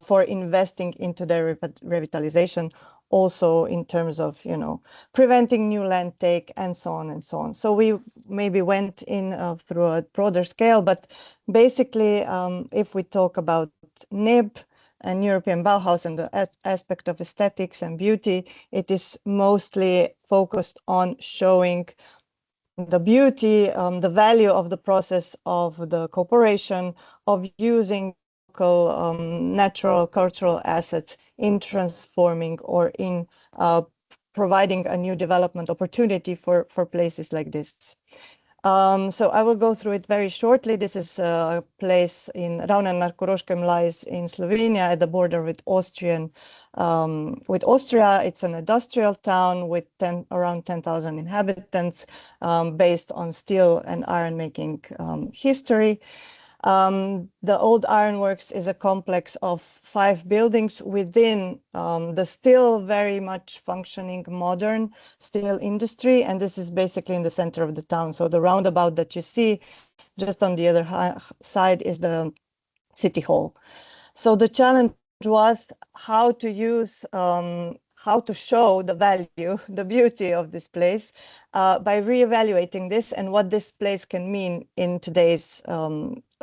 for investing into their revitalization, also in terms of, you know, preventing new land take and so on and so on. So we maybe went in through a broader scale, but basically, if we talk about NEB and European Bauhaus and the aspect of aesthetics and beauty, it is mostly focused on showing the beauty, the value of the process of the cooperation, of using local natural cultural assets in transforming or in providing a new development opportunity for places like this. So I will go through it very shortly. This is a place in Ravne nad Koroškem, lies in Slovenia at the border with Austria. It's an industrial town with around 10,000 inhabitants, based on steel and iron making history. The old ironworks is a complex of 5 buildings within the still very much functioning modern steel industry, and this is basically in the center of the town. So the roundabout that you see just on the other side is the city hall. So the challenge was how to use, how to show the value, the beauty of this place by reevaluating this and what this place can mean in today's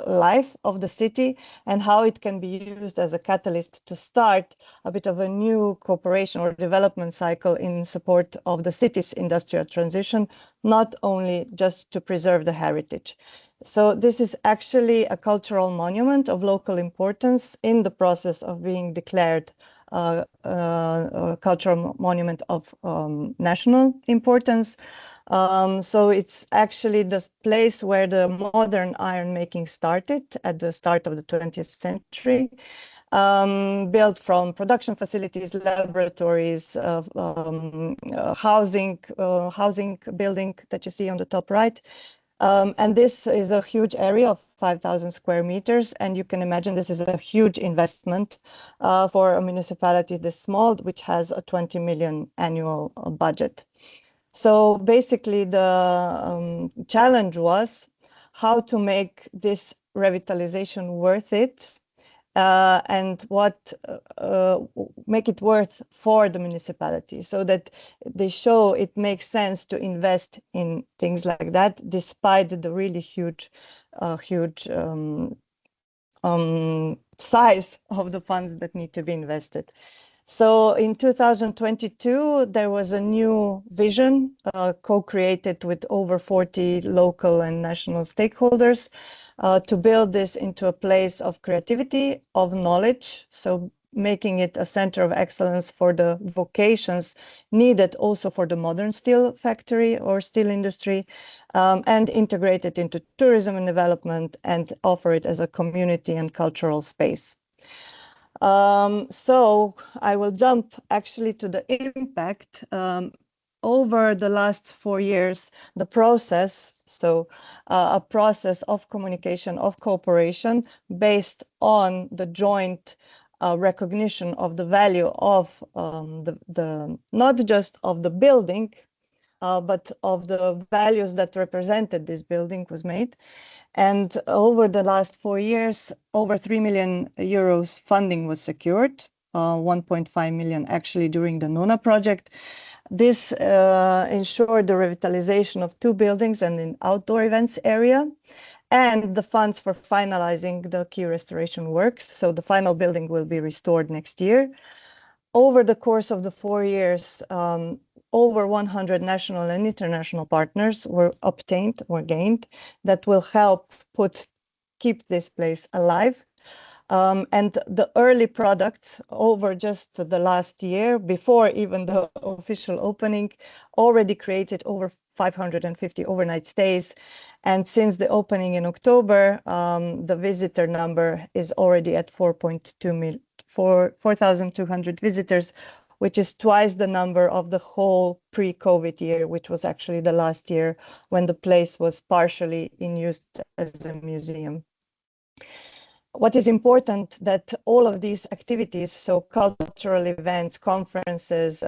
life of the city, and how it can be used as a catalyst to start a bit of a new cooperation or development cycle in support of the city's industrial transition, not only just to preserve the heritage. So this is actually a cultural monument of local importance in the process of being declared a cultural monument of national importance. So it's actually the place where the modern iron making started at the start of the 20th century, built from production facilities, laboratories, housing building that you see on the top right. And this is a huge area of 5,000 square meters. And you can imagine this is a huge investment for a municipality this small, which has a 20 million annual budget. So basically the challenge was how to make this revitalization worth it, and what make it worth for the municipality, so that they show it makes sense to invest in things like that, despite the really huge size of the funds that need to be invested. So in 2022, there was a new vision co-created with over 40 local and national stakeholders to build this into a place of creativity, of knowledge, so making it a center of excellence for the vocations needed also for the modern steel factory or steel industry, and integrate it into tourism and development and offer it as a community and cultural space. So I will jump actually to the impact. Over the last 4 years, the process, so a process of communication, of cooperation based on the joint recognition of the value of the not just of the building, but of the values that represented this building was made. And over the last 4 years, over 3 million euros funding was secured, 1.5 million actually during the NONA project. This ensured the revitalization of 2 buildings and an outdoor events area, and the funds for finalizing the key restoration works. So the final building will be restored next year. Over the course of the 4 years, over 100 national and international partners were obtained or gained that will help keep this place alive. And the early products over just the last year, before even the official opening, already created over 550 overnight stays. And since the opening in October, the visitor number is already at 4,200 visitors, which is twice the number of the whole pre-COVID year, which was actually the last year when the place was partially in use as a museum. what is important that all of these activities, so cultural events, conferences,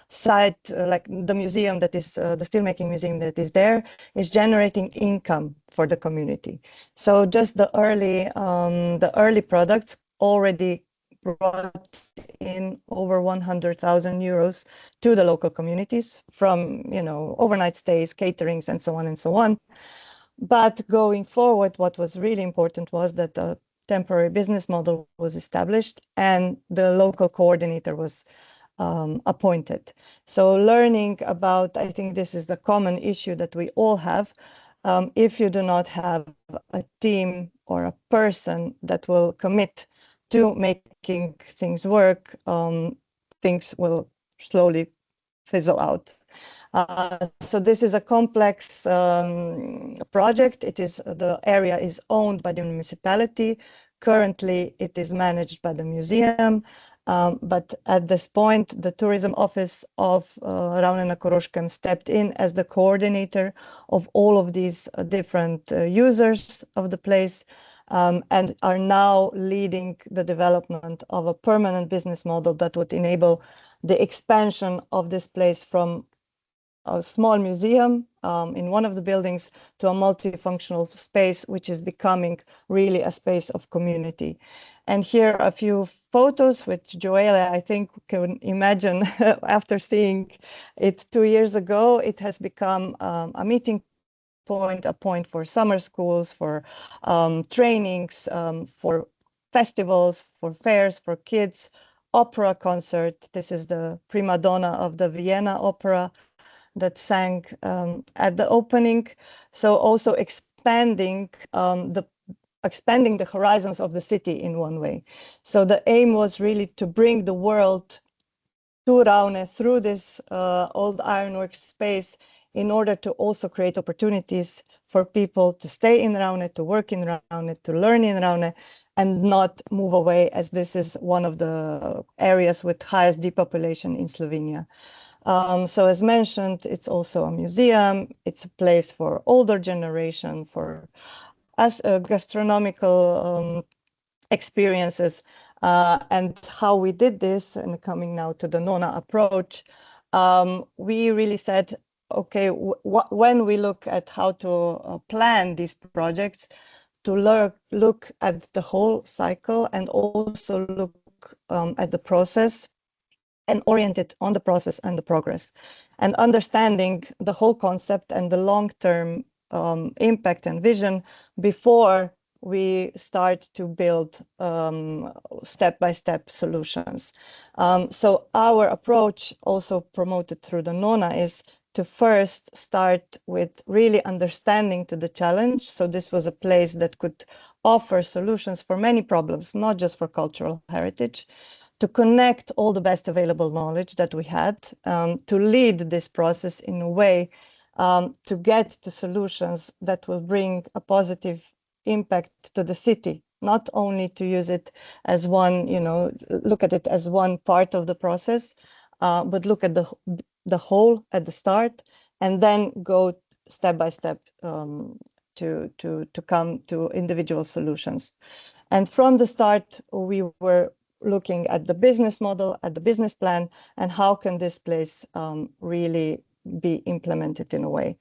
site like the museum that is the steelmaking museum that is there, is generating income for the community. So just the early products already brought in over 100,000 euros to the local communities from, you know, overnight stays, caterings, and so on and so on. But going forward, what was really important was that the temporary business model was established and the local coordinator was appointed. So learning about, I think this is the common issue that we all have. If you do not have a team or a person that will commit to making things work, things will slowly fizzle out. So this is a complex project. The area is owned by the municipality. Currently, it is managed by the museum. But at this point, the tourism office of Ravne na Koroškem stepped in as the coordinator of all of these different users of the place, and are now leading the development of a permanent business model that would enable the expansion of this place from a small museum in one of the buildings to a multifunctional space, which is becoming really a space of community. And here are a few photos which Joelle, I think, can imagine after seeing it 2 years ago. It has become a meeting point, a point for summer schools, for trainings, for festivals, for fairs, for kids, opera concert. This is the prima donna of the Vienna Opera that sang at the opening. So also expanding the horizons of the city in one way. So the aim was really to bring the world to Ravne through this old ironworks space in order to also create opportunities for people to stay in Ravne, to work in Ravne, to learn in Ravne, and not move away, as this is one of the areas with highest depopulation in Slovenia. So as mentioned, it's also a museum. It's a place for older generation, for gastronomical experiences. And how we did this, and coming now to the Nona approach, we really said, okay, when we look at how to plan these projects, to look at the whole cycle and also look at the process and oriented on the process and the progress, and understanding the whole concept and the long-term impact and vision before we start to build step-by-step solutions. So our approach, also promoted through the Nona, is to first start with really understanding to the challenge. So this was a place that could offer solutions for many problems, not just for cultural heritage, to connect all the best available knowledge that we had, to lead this process in a way to get to solutions that will bring a positive impact to the city, not only to use it as one, look at it as one part of the process, but look at the whole at the start, and then go step by step to come to individual solutions. And from the start, we were looking at the business model, at the business plan, and how can this place really be implemented in a way.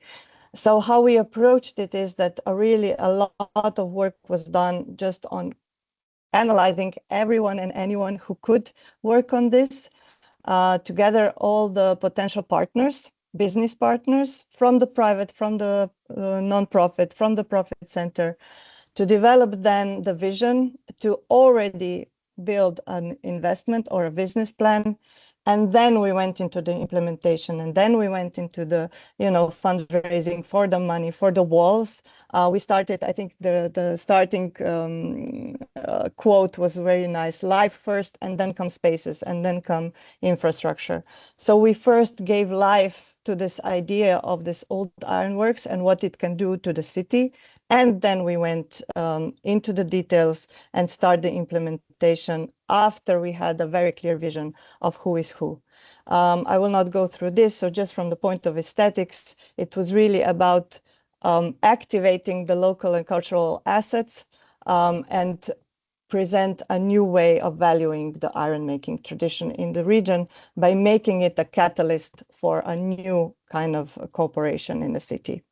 So how we approached it is that a lot of work was done just on analyzing everyone and anyone who could work on this, together all the potential partners, business partners, from the private, from the non-profit, from the profit center, to develop then the vision, to already build an investment or a business plan. And then we went into the implementation, and then we went into the fundraising for the money, for the walls. We started, I think the starting quote was very nice: life first, and then come spaces, and then come infrastructure. So we first gave life to this idea of this old ironworks and what it can do to the city. And then we went into the details and started the implementation after we had a very clear vision of who is who. I will not go through this. So just from the point of aesthetics, it was really about activating the local and cultural assets, and present a new way of valuing the iron making tradition in the region by making it a catalyst for a new kind of cooperation in the city.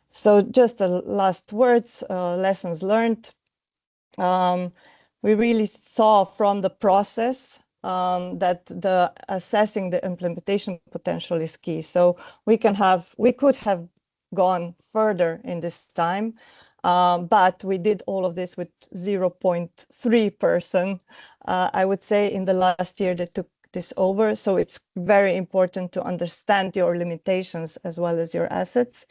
So just the last words, lessons learned. We really saw from the process that the assessing the implementation potential is key. So we could have gone further in this time, but we did all of this with 0.3 person, I would say, in the last year that took this over. So it's very important to understand your limitations as well as your assets.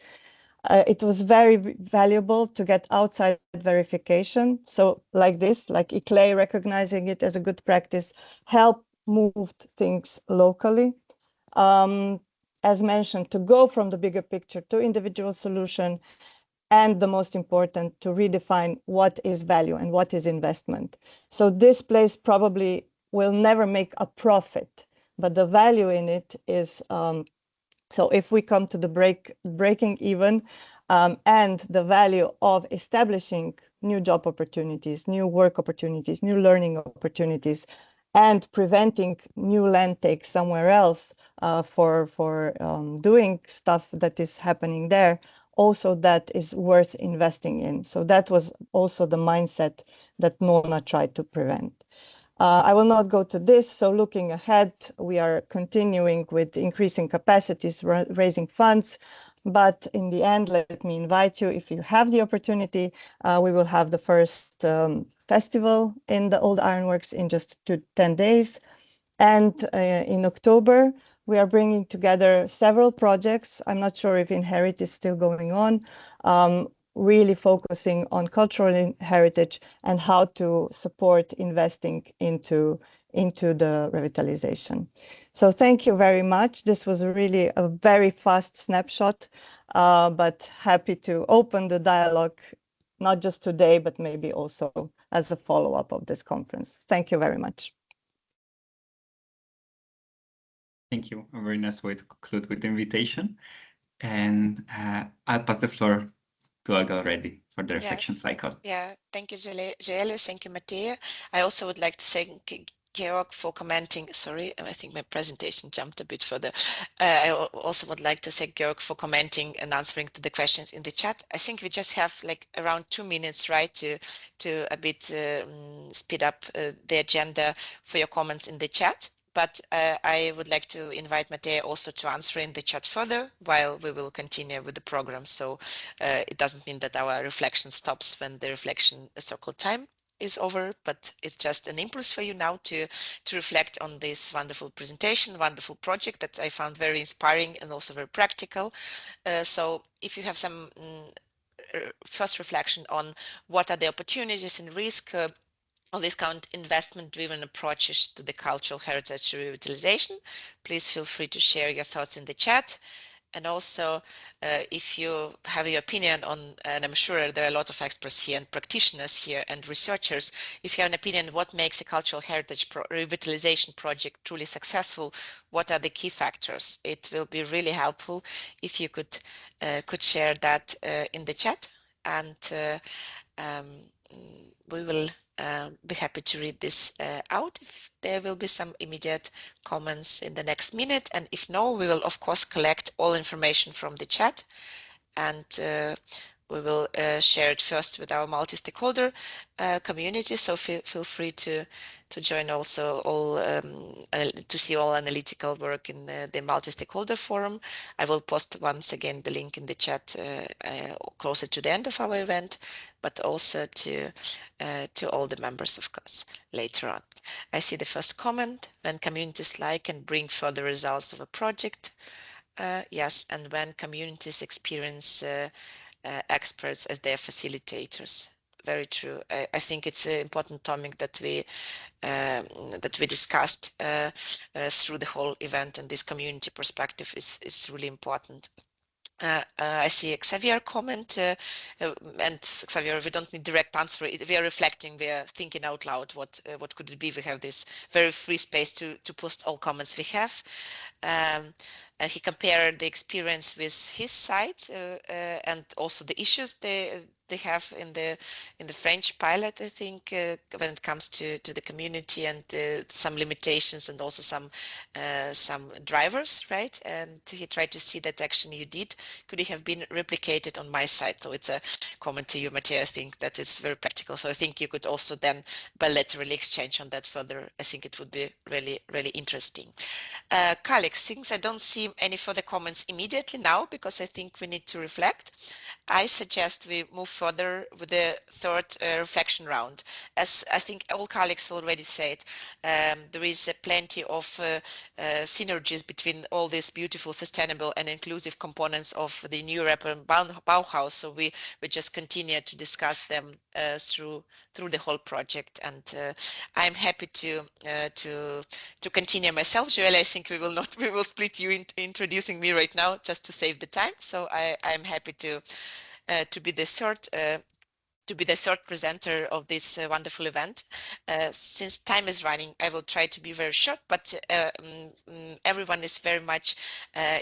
It was very valuable to get outside verification. So like this, like ICLEI recognizing it as a good practice, help move things locally. As mentioned, to go from the bigger picture to individual solution, and the most important, to redefine what is value and what is investment. So this place probably will never make a profit, but the value in it is, so if we come to the breaking even and the value of establishing new job opportunities, new work opportunities, new learning opportunities, and preventing new land takes somewhere else for doing stuff that is happening there, also that is worth investing in. So that was also the mindset that Nona tried to prevent. I will not go to this. So looking ahead, we are continuing with increasing capacities, raising funds. But in the end, let me invite you, if you have the opportunity, we will have the first festival in the old ironworks in just 10 days. And in October, we are bringing together several projects. I'm not sure if INHERIT is still going on, really focusing on cultural heritage and how to support investing into the revitalization. So thank you very much. This was really a very fast snapshot, but happy to open the dialogue, not just today, but maybe also as a follow-up of this conference. Thank you very much. Thank you. A very nice way to conclude with the invitation. And I'll pass the floor to Olga already for the reflection cycle. Yeah, thank you, Joelle. Thank you, Mattea. I also would like to thank Georg for commenting. Sorry, I think my presentation jumped a bit further. I also would like to thank Georg for commenting and answering to the questions in the chat. I think we just have like around 2 minutes, right, to a bit speed up the agenda for your comments in the chat. But I would like to invite Mattea also to answer in the chat further while we will continue with the program. So it doesn't mean that our reflection stops when the reflection circle time is over, but it's just an impulse for you now to reflect on this wonderful presentation, wonderful project that I found very inspiring and also very practical. So if you have some first reflection on what are the opportunities and risk of this kind of investment-driven approaches to the cultural heritage revitalization, please feel free to share your thoughts in the chat. And also, if you have your opinion on, and I'm sure there are a lot of experts here and practitioners here and researchers, if you have an opinion what makes a cultural heritage revitalization project truly successful, what are the key factors? It will be really helpful if you could share that in the chat, and we will be happy to read this out if there will be some immediate comments in the next minute. And if no, we will of course collect all information from the chat, and we will share it first with our multi-stakeholder community. So feel free to join also all to see all analytical work in the multi-stakeholder forum. I will post once again the link in the chat closer to the end of our event, but also to all the members, of course, later on. I see the first comment: when communities like and bring further results of a project. Yes, and when communities experience experts as their facilitators. Very true. I think it's an important topic that we discussed through the whole event, and this community perspective is really important. I see a Xavier comment, and Xavier, we don't need direct answer. We are reflecting, we are thinking out loud. What could it be? We have this very free space to post all comments we have. He compared the experience with his site and also the issues they have in the French pilot, I think, when it comes to the community and some limitations and also some drivers, right? And he tried to see that action you did could it have been replicated on my side. So it's a comment to you, Mattia. I think that is very practical. So I think you could also then bilaterally exchange on that further. I think it would be really, really interesting. Colleagues, since I don't see any further comments immediately now, because I think we need to reflect, I suggest we move further with the third reflection round. As I think all colleagues already said, there is plenty of synergies between all these beautiful, sustainable and inclusive components of the New European Bauhaus. So we just continue to discuss them through the whole project. And I'm happy to continue myself. Joelle, I think we will split you into introducing me right now just to save the time. So I'm happy to be the third presenter of this wonderful event. Since time is running, I will try to be very short, but everyone is very much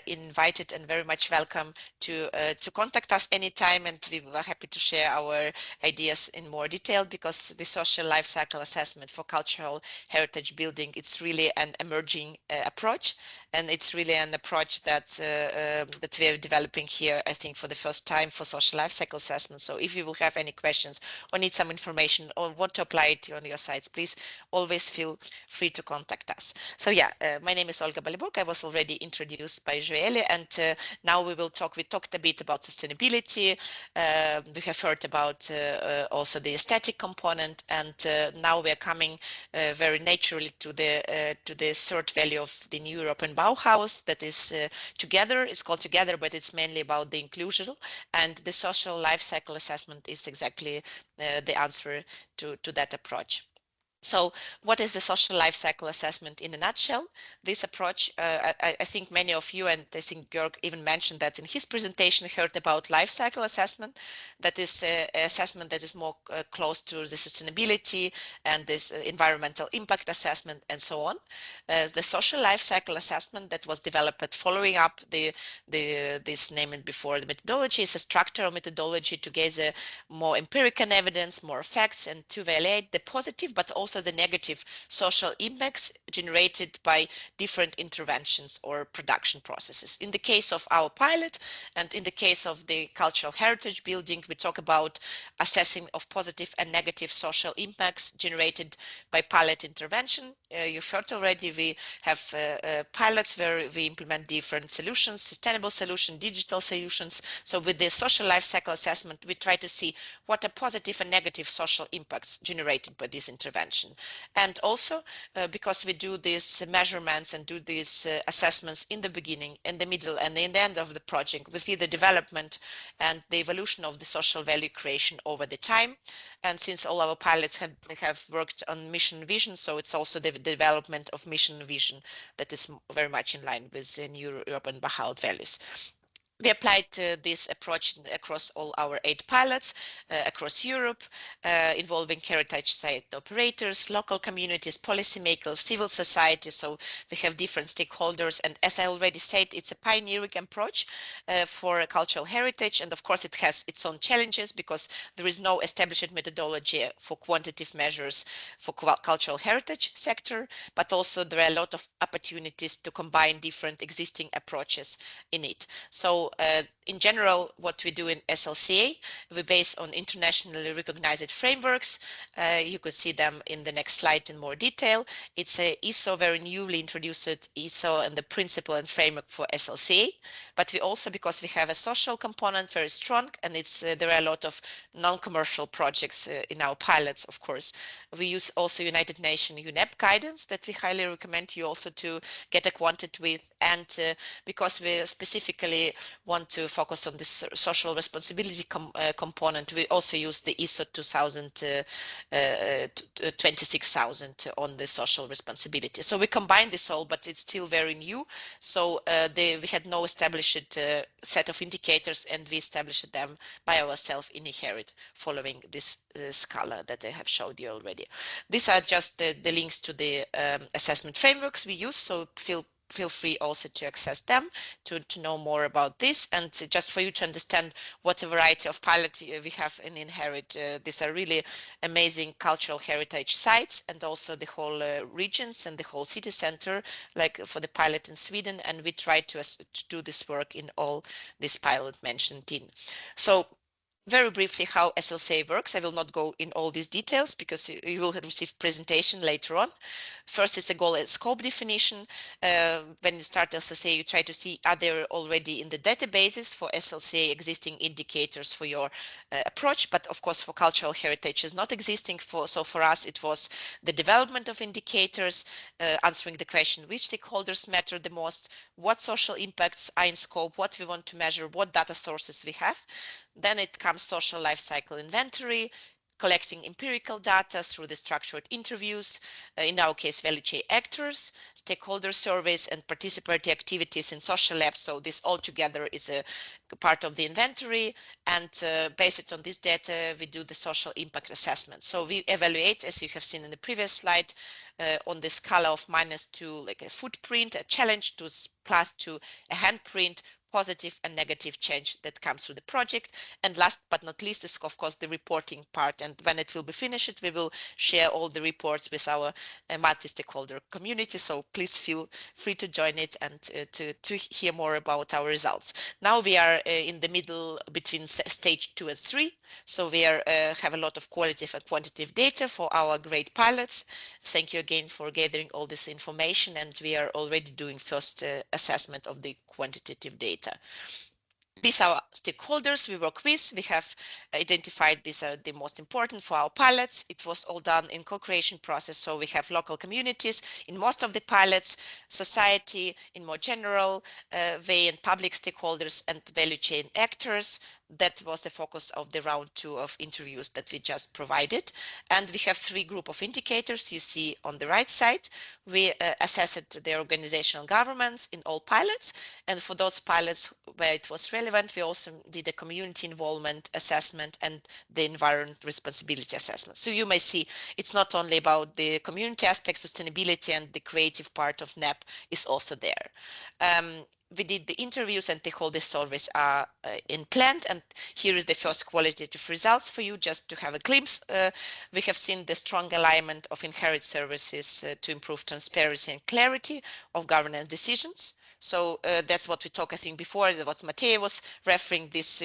invited and very much welcome to contact us anytime, and we are happy to share our ideas in more detail, because the social life cycle assessment for cultural heritage building, it's really an emerging approach, and it's really an approach that we are developing here, I think, for the first time for social life cycle assessment. So if you will have any questions or need some information or want to apply it on your sites, please always feel free to contact us. So yeah, my name is Olga Balibok. I was already introduced by Joelle, and now we talked a bit about sustainability. We have heard about also the aesthetic component, and now we are coming very naturally to the third value of the New European Bauhaus, that is together. It's called Together, but it's mainly about the inclusion, and the social life cycle assessment is exactly the answer to that approach. So what is the social life cycle assessment in a nutshell? This approach, I think many of you, and I think Georg even mentioned that in his presentation, heard about life cycle assessment. That is an assessment that is more close to the sustainability and this environmental impact assessment and so on. The social life cycle assessment that was developed following up this named before the methodology is a structural methodology to gather more empirical evidence, more facts, and to evaluate the positive but also the negative social impacts generated by different interventions or production processes. In the case of our pilot and in the case of the cultural heritage building, we talk about assessing of positive and negative social impacts generated by pilot intervention. You've heard already we have pilots where we implement different solutions, sustainable solutions, digital solutions. So with the social life cycle assessment, we try to see what are positive and negative social impacts generated by this intervention. And also because we do these measurements and do these assessments in the beginning, in the middle, and in the end of the project, we see the development and the evolution of the social value creation over the time. And since all our pilots have worked on mission vision, so it's also the development of mission vision that is very much in line with the New European Bauhaus values. We applied this approach across all our 8 pilots across Europe, involving heritage site operators, local communities, policymakers, civil society. So we have different stakeholders. And as I already said, it's a pioneering approach for cultural heritage. And of course, it has its own challenges because there is no established methodology for quantitative measures for cultural heritage sector, but also there are a lot of opportunities to combine different existing approaches in it. So in general, what we do in SLCA, we base on internationally recognized frameworks. You could see them in the next slide in more detail. It's a ISO, very newly introduced ISO and the principle and framework for SLCA. But we also, because we have a social component very strong, and there are a lot of non-commercial projects in our pilots, of course. We use also United Nations UNEP guidance that we highly recommend you also to get acquainted with. And because we specifically want to focus on this social responsibility component, we also use the ISO 26000 on the social responsibility. So we combine this all, but it's still very new. So we had no established set of indicators, and we established them by ourselves in INHERIT, following this Scala that I have showed you already. These are just the links to the assessment frameworks we use, so feel feel free also to access them to know more about this. And just for you to understand what a variety of pilot we have in INHERIT, these are really amazing cultural heritage sites, and also the whole regions and the whole city center, like for the pilot in Sweden. And we try to do this work in all this pilot mentioned in. So very briefly how SLCA works. I will not go in all these details because you will receive presentation later on. First is a goal and scope definition. When you start SLCA, you try to see are there already in the databases for SLCA existing indicators for your approach, but of course for cultural heritage is not existing. So for us it was the development of indicators, answering the question which stakeholders matter the most, what social impacts are in scope, what we want to measure, what data sources we have. Then it comes social life cycle inventory, collecting empirical data through the structured interviews, in our case value chain actors, stakeholder surveys, and participatory activities in social labs. So this all together is a part of the inventory, and based on this data we do the social impact assessment. So we evaluate, as you have seen in the previous slide, on the scala of -2, like a footprint, a challenge, to +2, a handprint, positive and negative change that comes through the project. And last but not least is of course the reporting part, and when it will be finished we will share all the reports with our multi-stakeholder community, so please feel free to join it and to hear more about our results. Now we are in the middle between stage 2 and 3, so we are have a lot of qualitative and quantitative data for our great pilots. Thank you again for gathering all this information, and we are already doing first assessment of the quantitative data. These are stakeholders we work with. We have identified these are the most important for our pilots. It was all done in co-creation process. So we have local communities in most of the pilots, society in more general way, and public stakeholders and value chain actors. That was the focus of the round 2 of interviews that we just provided. And we have 3 group of indicators you see on the right side. We assessed the organizational governance in all pilots. And for those pilots where it was relevant, we also did a community involvement assessment and the environment responsibility assessment. So you may see it's not only about the community aspect, sustainability, and the creative part of NEB is also there. We did the interviews, and the whole surveys are in planned, and here is the first qualitative results for you just to have a glimpse. We have seen the strong alignment of INHERIT services to improve transparency and clarity of governance decisions. So that's what we talked, I think, before, what Matej was referring this,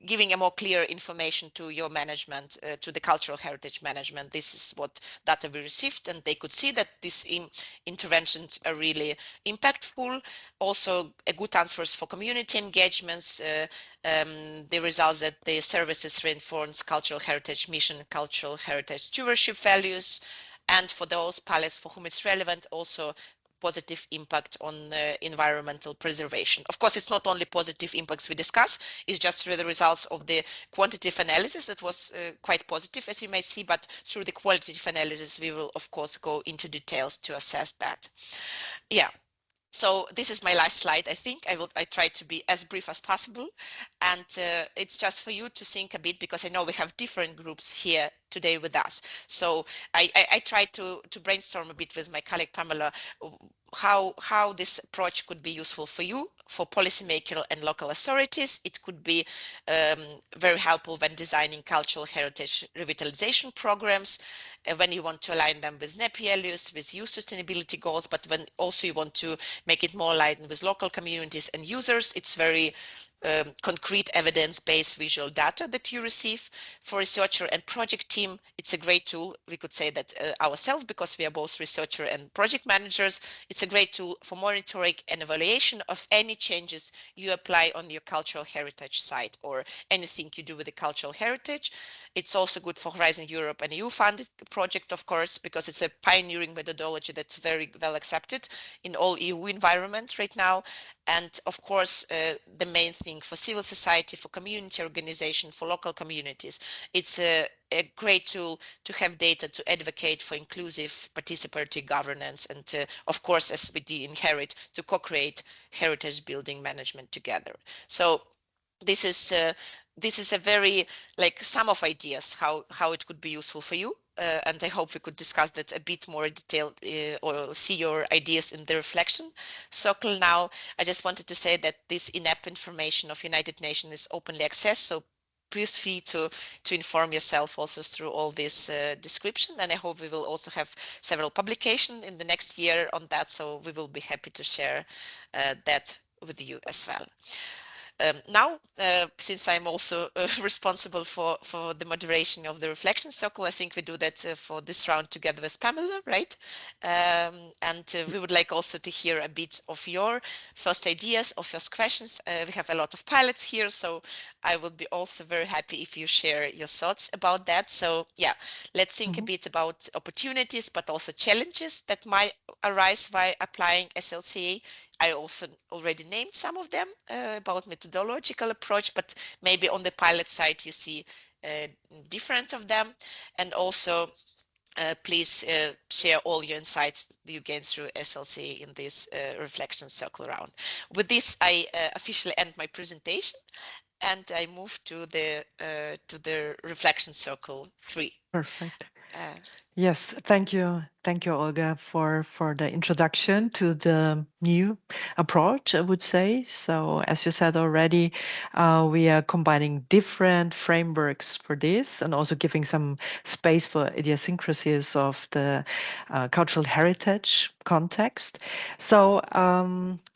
giving a more clear information to your management, to the cultural heritage management. This is what data we received, and they could see that these interventions are really impactful. Also, a good answers for community engagements, the results that the services reinforce cultural heritage mission, cultural heritage stewardship values, and for those pilots for whom it's relevant, also positive impact on environmental preservation. Of course, it's not only positive impacts we discuss, it's just through the results of the quantitative analysis that was quite positive, as you may see, but through the qualitative analysis, we will, of course, go into details to assess that. Yeah. So this is my last slide. I think I try to be as brief as possible, and it's just for you to think a bit, because I know we have different groups here today with us. So I tried to brainstorm a bit with my colleague Pamela how this approach could be useful for you, for policymakers and local authorities. It could be very helpful when designing cultural heritage revitalization programs, when you want to align them with NEB values, with youth sustainability goals, but when also you want to make it more aligned with local communities and users. It's very concrete evidence-based visual data that you receive. For researcher and project team, it's a great tool. We could say that ourselves, because we are both researcher and project managers. It's a great tool for monitoring and evaluation of any changes you apply on your cultural heritage site or anything you do with the cultural heritage. It's also good for Horizon Europe and EU funded project, of course, because it's a pioneering methodology that's very well accepted in all EU environments right now. And of course, the main thing for civil society, for community organization, for local communities, it's a great tool to have data to advocate for inclusive participatory governance, and of course, as we do INHERIT, to co-create heritage building management together. So this is a very, like, some of ideas how it could be useful for you. and I hope we could discuss that a bit more detailed or see your ideas in the reflection circle now. I just wanted to say that this in-app information of United Nations is openly accessed, so please feel to inform yourself also through all this description, and I hope we will also have several publications in the next year on that, so we will be happy to share that with you as well. Now, since I'm also responsible for the moderation of the reflection circle, I think we do that for this round together with Pamela, right? And we would like also to hear a bit of your first ideas, of your questions. We have a lot of pilots here, so I would be also very happy if you share your thoughts about that. So yeah, let's think a bit about opportunities, but also challenges that might arise by applying SLCA. I also already named some of them about methodological approach, but maybe on the pilot side you see different of them. And also please share all your insights you gain through SLC in this reflection circle round. With this, I officially end my presentation and I move to the reflection circle 3. Perfect. Yes, thank you, Olga, for the introduction to the new approach, I would say. So, as you said already, we are combining different frameworks for this and also giving some space for idiosyncrasies of the cultural heritage context. So,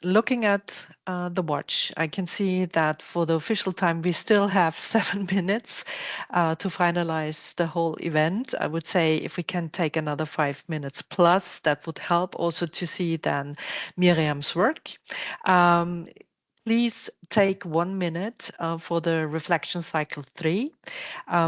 looking at the watch, I can see that for the official time, we still have 7 minutes to finalize the whole event. I would say if we can take another 5 minutes plus, that would help also to see then Miriam's work. Please take 1 minute for the reflection cycle 3.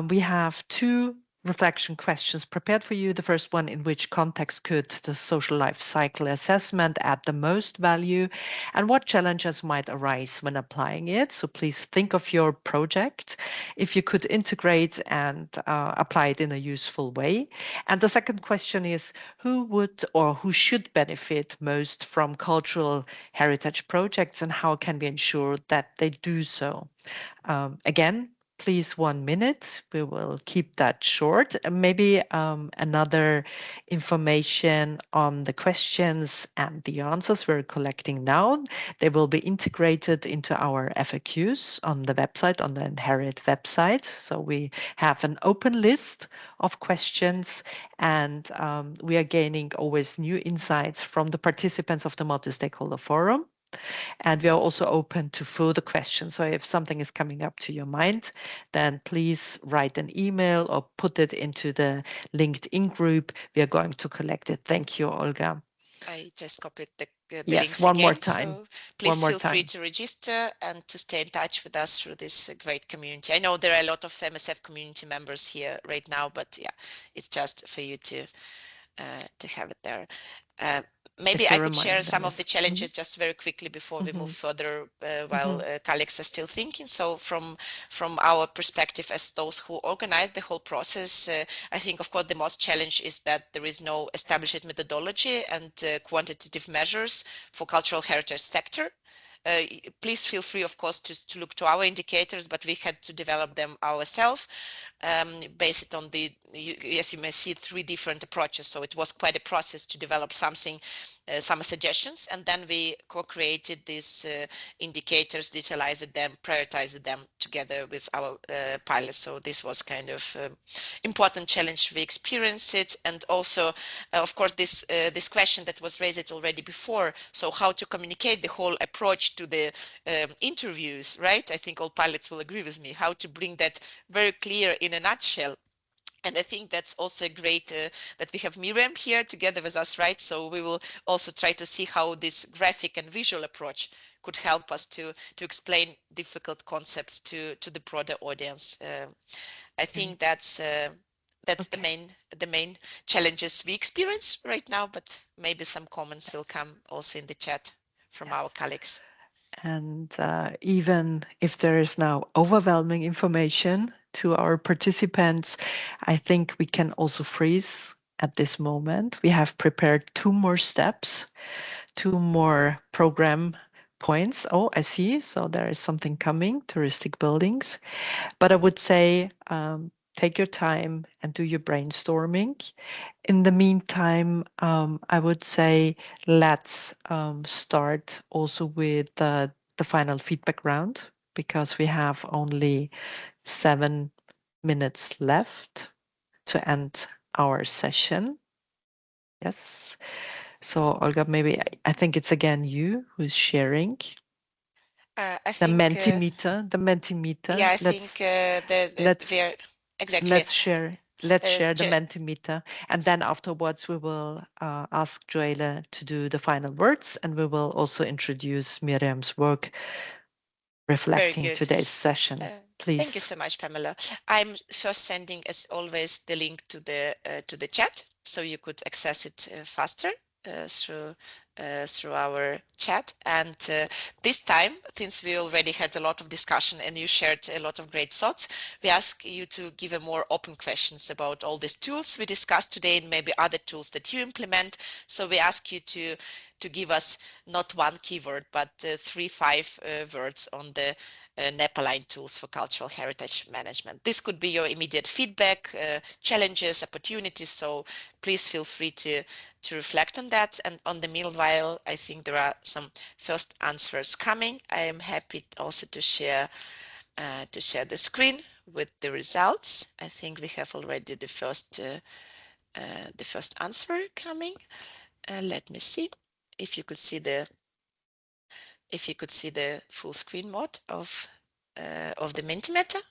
We have 2 reflection questions prepared for you. The first one, in which context could the social life cycle assessment add the most value, and what challenges might arise when applying it? So please think of your project, if you could integrate and apply it in a useful way. And the second question is, who would or who should benefit most from cultural heritage projects, and how can we ensure that they do so? Again, please 1 minute. We will keep that short. Maybe another information on the questions and the answers we're collecting now. They will be integrated into our FAQs on the website, on the NEHRIT website. So we have an open list of questions, and we are gaining always new insights from the participants of the Multi-Stakeholder Forum. And we are also open to further questions. So if something is coming up to your mind, then please write an email or put it into the LinkedIn group. We are going to collect it. Thank you, Olga. I just copied the yes, links one again, more time. so please feel free to register and to stay in touch with us through this great community. I know there are a lot of MSF community members here right now, but yeah, it's just for you to have it there. Maybe I could share some of the challenges just very quickly before we move further while colleagues are still thinking. So from our perspective as those who organize the whole process, I think, of course, the most challenge is that there is no established methodology and quantitative measures for cultural heritage sector. Please feel free, of course, to look to our indicators, but we had to develop them ourselves, based on the, as you may see, 3 different approaches. So it was quite a process to develop something, some suggestions, and then we co-created these indicators, digitalized them, prioritized them together with our pilots. So this was kind of important challenge we experienced it, and also, of course, this question that was raised already before. So how to communicate the whole approach to the interviews, right? I think all pilots will agree with me. How to bring that very clear in a nutshell. And I think that's also great that we have Miriam here together with us, right? So we will also try to see how this graphic and visual approach could help us to explain difficult concepts to the broader audience. I think that's the main challenges we experience right now, but maybe some comments will come also in the chat from our colleagues. And even if there is now overwhelming information to our participants, I think we can also freeze at this moment. We have prepared 2 more steps, 2 more program points. Oh, I see. So there is something coming, touristic buildings. But I would say take your time and do your brainstorming. In the meantime, I would say let's start also with the final feedback round, because we have only 7 minutes left to end our session. Yes. So Olga, maybe I think it's again you who's sharing. I The think Mentimeter. yeah, I Let's, think we are exactly. Let's share the Jo- Mentimeter, and then afterwards we will ask Joelle to do the final words, and we will also introduce Miriam's work reflecting good. today's session. Please. Thank you so much, Pamela. I'm first sending, as always, the link to the chat, so you could access it faster through our chat. And this time, since we already had a lot of discussion and you shared a lot of great thoughts, we ask you to give a more open questions about all these tools we discussed today and maybe other tools that you implement. So we ask you to give us not one keyword, but 3-5 words on the NEB-aligned tools for cultural heritage management. This could be your immediate feedback, challenges, opportunities. So please feel free to reflect on that. And on the meanwhile, I think there are some first answers coming. I am happy also to share the screen with the results. I think we have already the first answer coming. Let me see if you could see the full screen mode of the Mentimeter.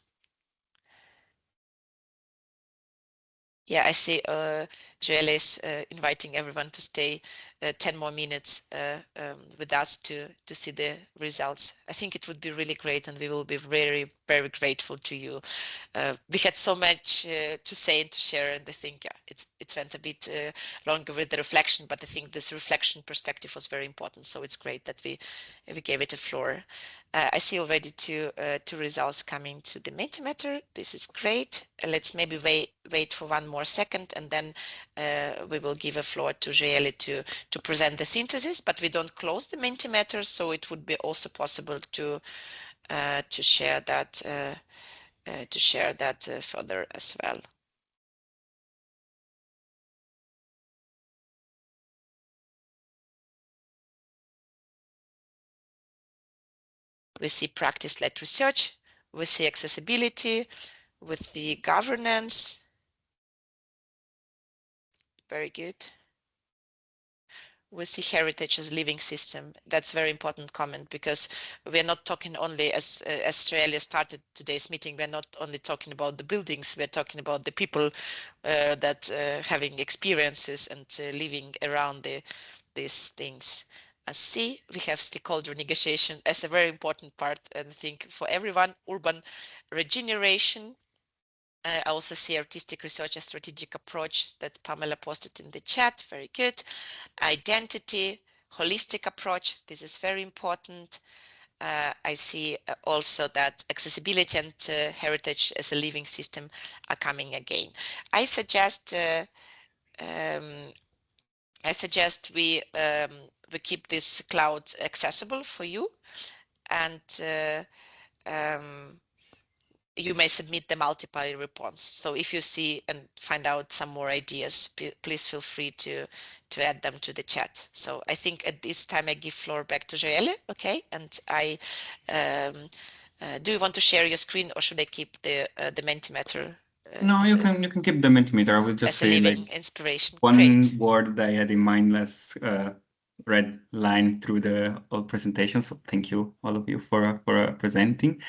Yeah, I see Joelle is inviting everyone to stay 10 more minutes with us to see the results. I think it would be really great, and we will be very, very grateful to you. We had so much to say and to share, and I think it went a bit longer with the reflection, but I think this reflection perspective was very important. So it's great that we gave it a floor. I see already two results coming to the Mentimeter. This is great. Let's maybe wait for one more second, and then we will give a floor to Joelle to present the synthesis. But we don't close the Mentimeter, so it would be also possible to share that further as well. We see practice-led research, we see accessibility, with the governance. Very good. We see heritage as living system. That's a very important comment, because we're not talking only, as Australia started today's meeting, we're not only talking about the buildings, we're talking about the people that having experiences and living around these things. C, we have stakeholder negotiation as a very important part, and I think for everyone. Urban regeneration. I also see artistic research and strategic approach that Pamela posted in the chat. Very good. Identity, holistic approach. This is very important. I see also that accessibility and heritage as a living system are coming again. I suggest we keep this cloud accessible for you, and you may submit the multiple reports. So if you see and find out some more ideas, please feel free to add them to the chat. So I think at this time I give floor back to Joelle, okay? And I do you want to share your screen, or should I keep the Mentimeter? No, you can keep the Mentimeter. I will just say living inspiration. One Great. word that I had in mind last red line through the whole presentation. So thank you all of you for presenting.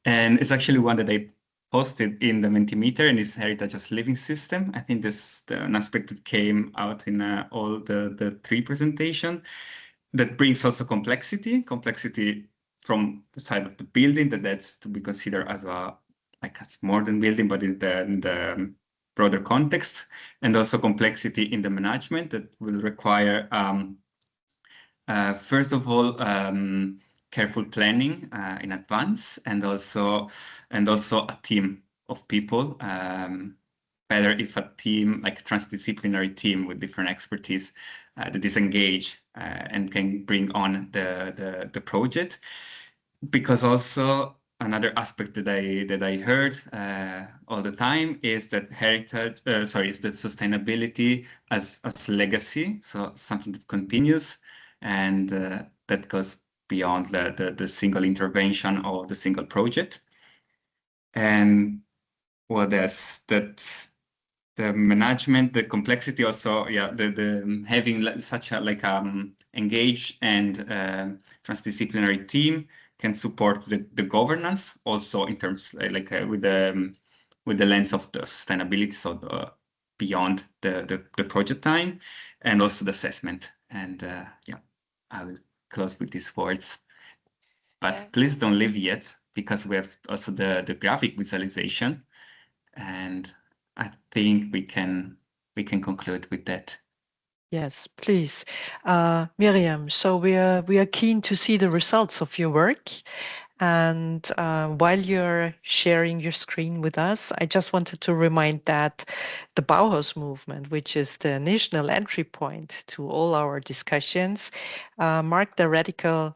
And it's actually one that I posted in the Mentimeter, and it's heritage as living system. I think this an aspect that came out in all the three presentation that brings also complexity from the side of the building, that's to be considered as a modern building, but in the broader context, and also complexity in the management that will require first of all careful planning in advance, and also a team of people. Better if a team, like transdisciplinary team with different expertise that is engaged and can bring on the project, because also another aspect that I heard all the time is that heritage, is that sustainability as legacy, so something that continues and that goes beyond the single intervention or the single project. And what else? That the management, the complexity also, yeah, the having such a engaged and transdisciplinary team can support the governance also in terms with the lens of the sustainability, so beyond the project time, and also the assessment. And yeah, I will close with these words. But please don't leave yet, because we have also the graphic visualization, and I think we can conclude with that. Yes, please. Miriam, so we are keen to see the results of your work. And while you're sharing your screen with us, I just wanted to remind that the Bauhaus movement, which is the national entry point to all our discussions, marked a radical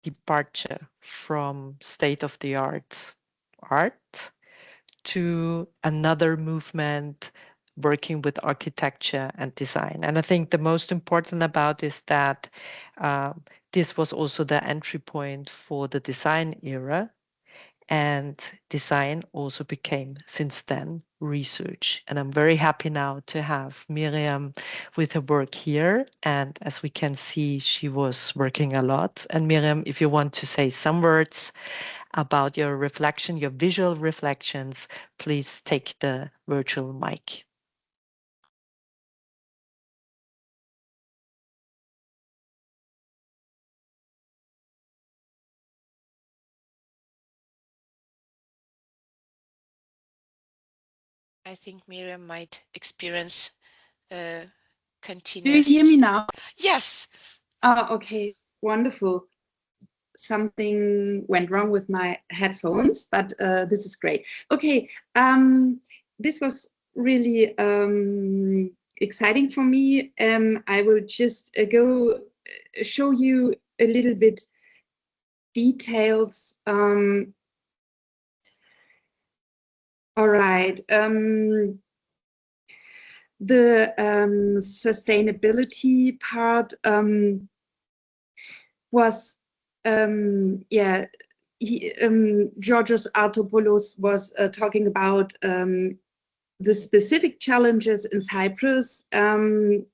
departure from state-of-the-art art to another movement working with architecture and design. And I think the most important about is that this was also the entry point for the design era, and design also became, since then, research. And I'm very happy now to have Miriam with her work here. And as we can see, she was working a lot. And Miriam, if you want to say some words about your reflection, your visual reflections, please take the virtual mic. I think Miriam might experience continuous. Do you hear me now? Yes. Oh, okay, wonderful. Something went wrong with my headphones, but this is great. Okay, this was really exciting for me. I will just go show you a little bit details. All right. The sustainability part was, yeah, Georgios Artopoulos was talking about the specific challenges in Cyprus. Challenge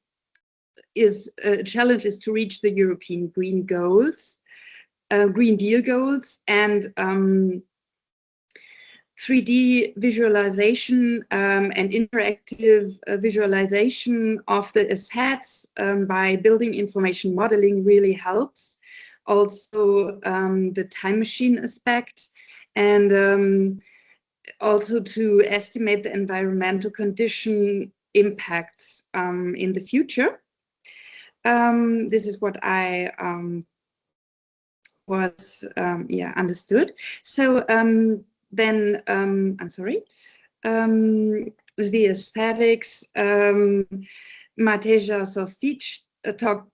is to reach the European Green goals, Green Deal goals, and 3D visualization and interactive visualization of the assets by building information modeling really helps. Also the time machine aspect, and also to estimate the environmental condition impacts in the future. This is what I was understood. So then I'm sorry, the aesthetics, Mateja Sostic talked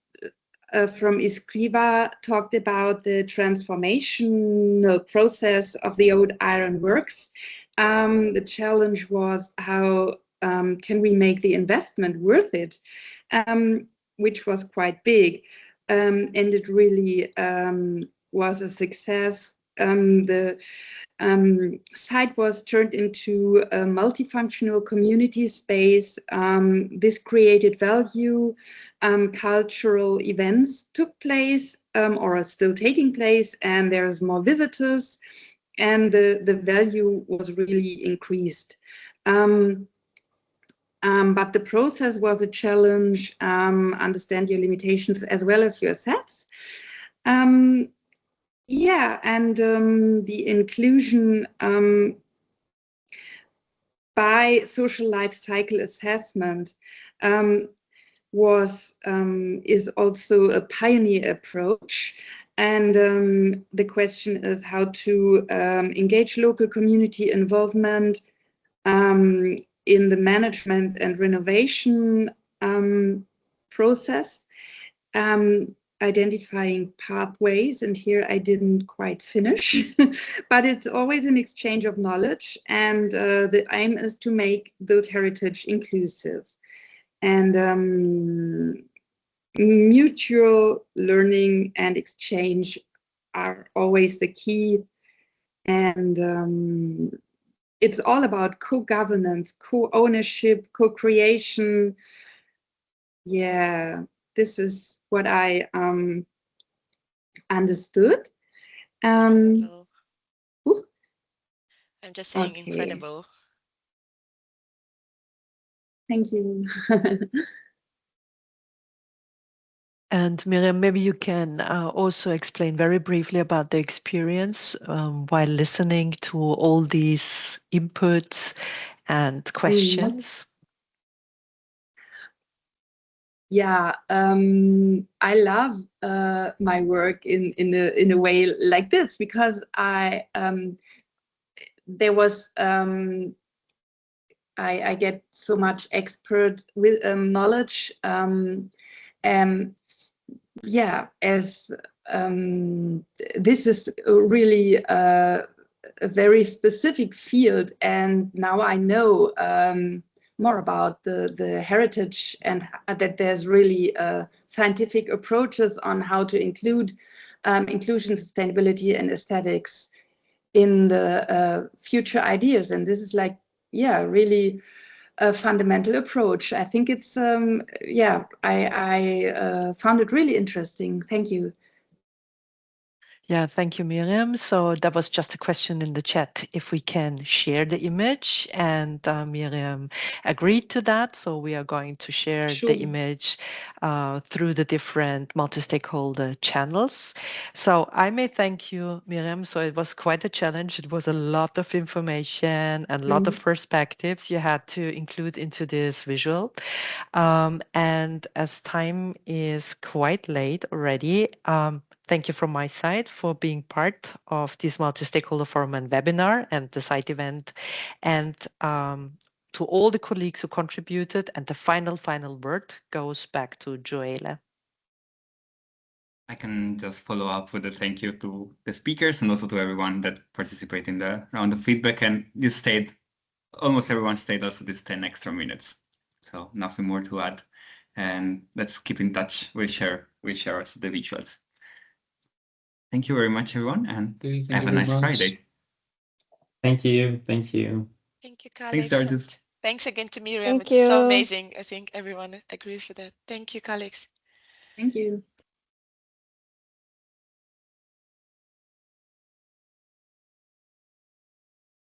from Iskriva, talked about the transformational process of the old iron works. The challenge was how can we make the investment worth it, which was quite big, and it really was a success. The site was turned into a multifunctional community space. This created value. Cultural events took place or are still taking place, and there's more visitors, and the value was really increased. But the process was a challenge. Understand your limitations as well as your assets. Yeah, and the inclusion by social life cycle assessment is also a pioneer approach. And the question is how to engage local community involvement in the management and renovation process. identifying pathways, and here I didn't quite finish, but it's always an exchange of knowledge, and the aim is to make built heritage inclusive. And mutual learning and exchange are always the key, and it's all about co-governance, co-ownership, co-creation. Yeah, this is what I understood. I'm just saying, okay. incredible. Thank you. And Miriam, maybe you can also explain very briefly about the experience while listening to all these inputs and questions. Yeah, I love my work in a way like this, because there was I get so much expert with knowledge. Yeah, as this is really a very specific field, and now I know more about the heritage, and that there's really scientific approaches on how to include inclusion, sustainability, and aesthetics in the future ideas. And this is like, yeah, really a fundamental approach. I think it's, yeah, I found it really interesting. Thank you. Yeah, thank you, Miriam. So that was just a question in the chat if we can share the image, and Miriam agreed to that. So we are going to share the image through the different multi-stakeholder channels. So I may thank you, Miriam. So it was quite a challenge. It was a lot of information and a lot of perspectives you had to include into this visual. And as time is quite late already, thank you from my side for being part of this multi-stakeholder forum and webinar and the site event, and to all the colleagues who contributed. And the final word goes back to Joelle. I can just follow up with a thank you to the speakers and also to everyone that participated in the round of feedback. And you stayed, almost everyone stayed also this 10 extra minutes. So nothing more to add. And let's keep in touch. We'll share also the visuals. Thank you very much, everyone, and have a nice Friday. Thank you. Thank you. Thank you, Kalex. Thanks, Georges. Thanks again to Miriam. Thank It's you. so amazing. I think everyone agrees with that. Thank you, Kalex. Thank you.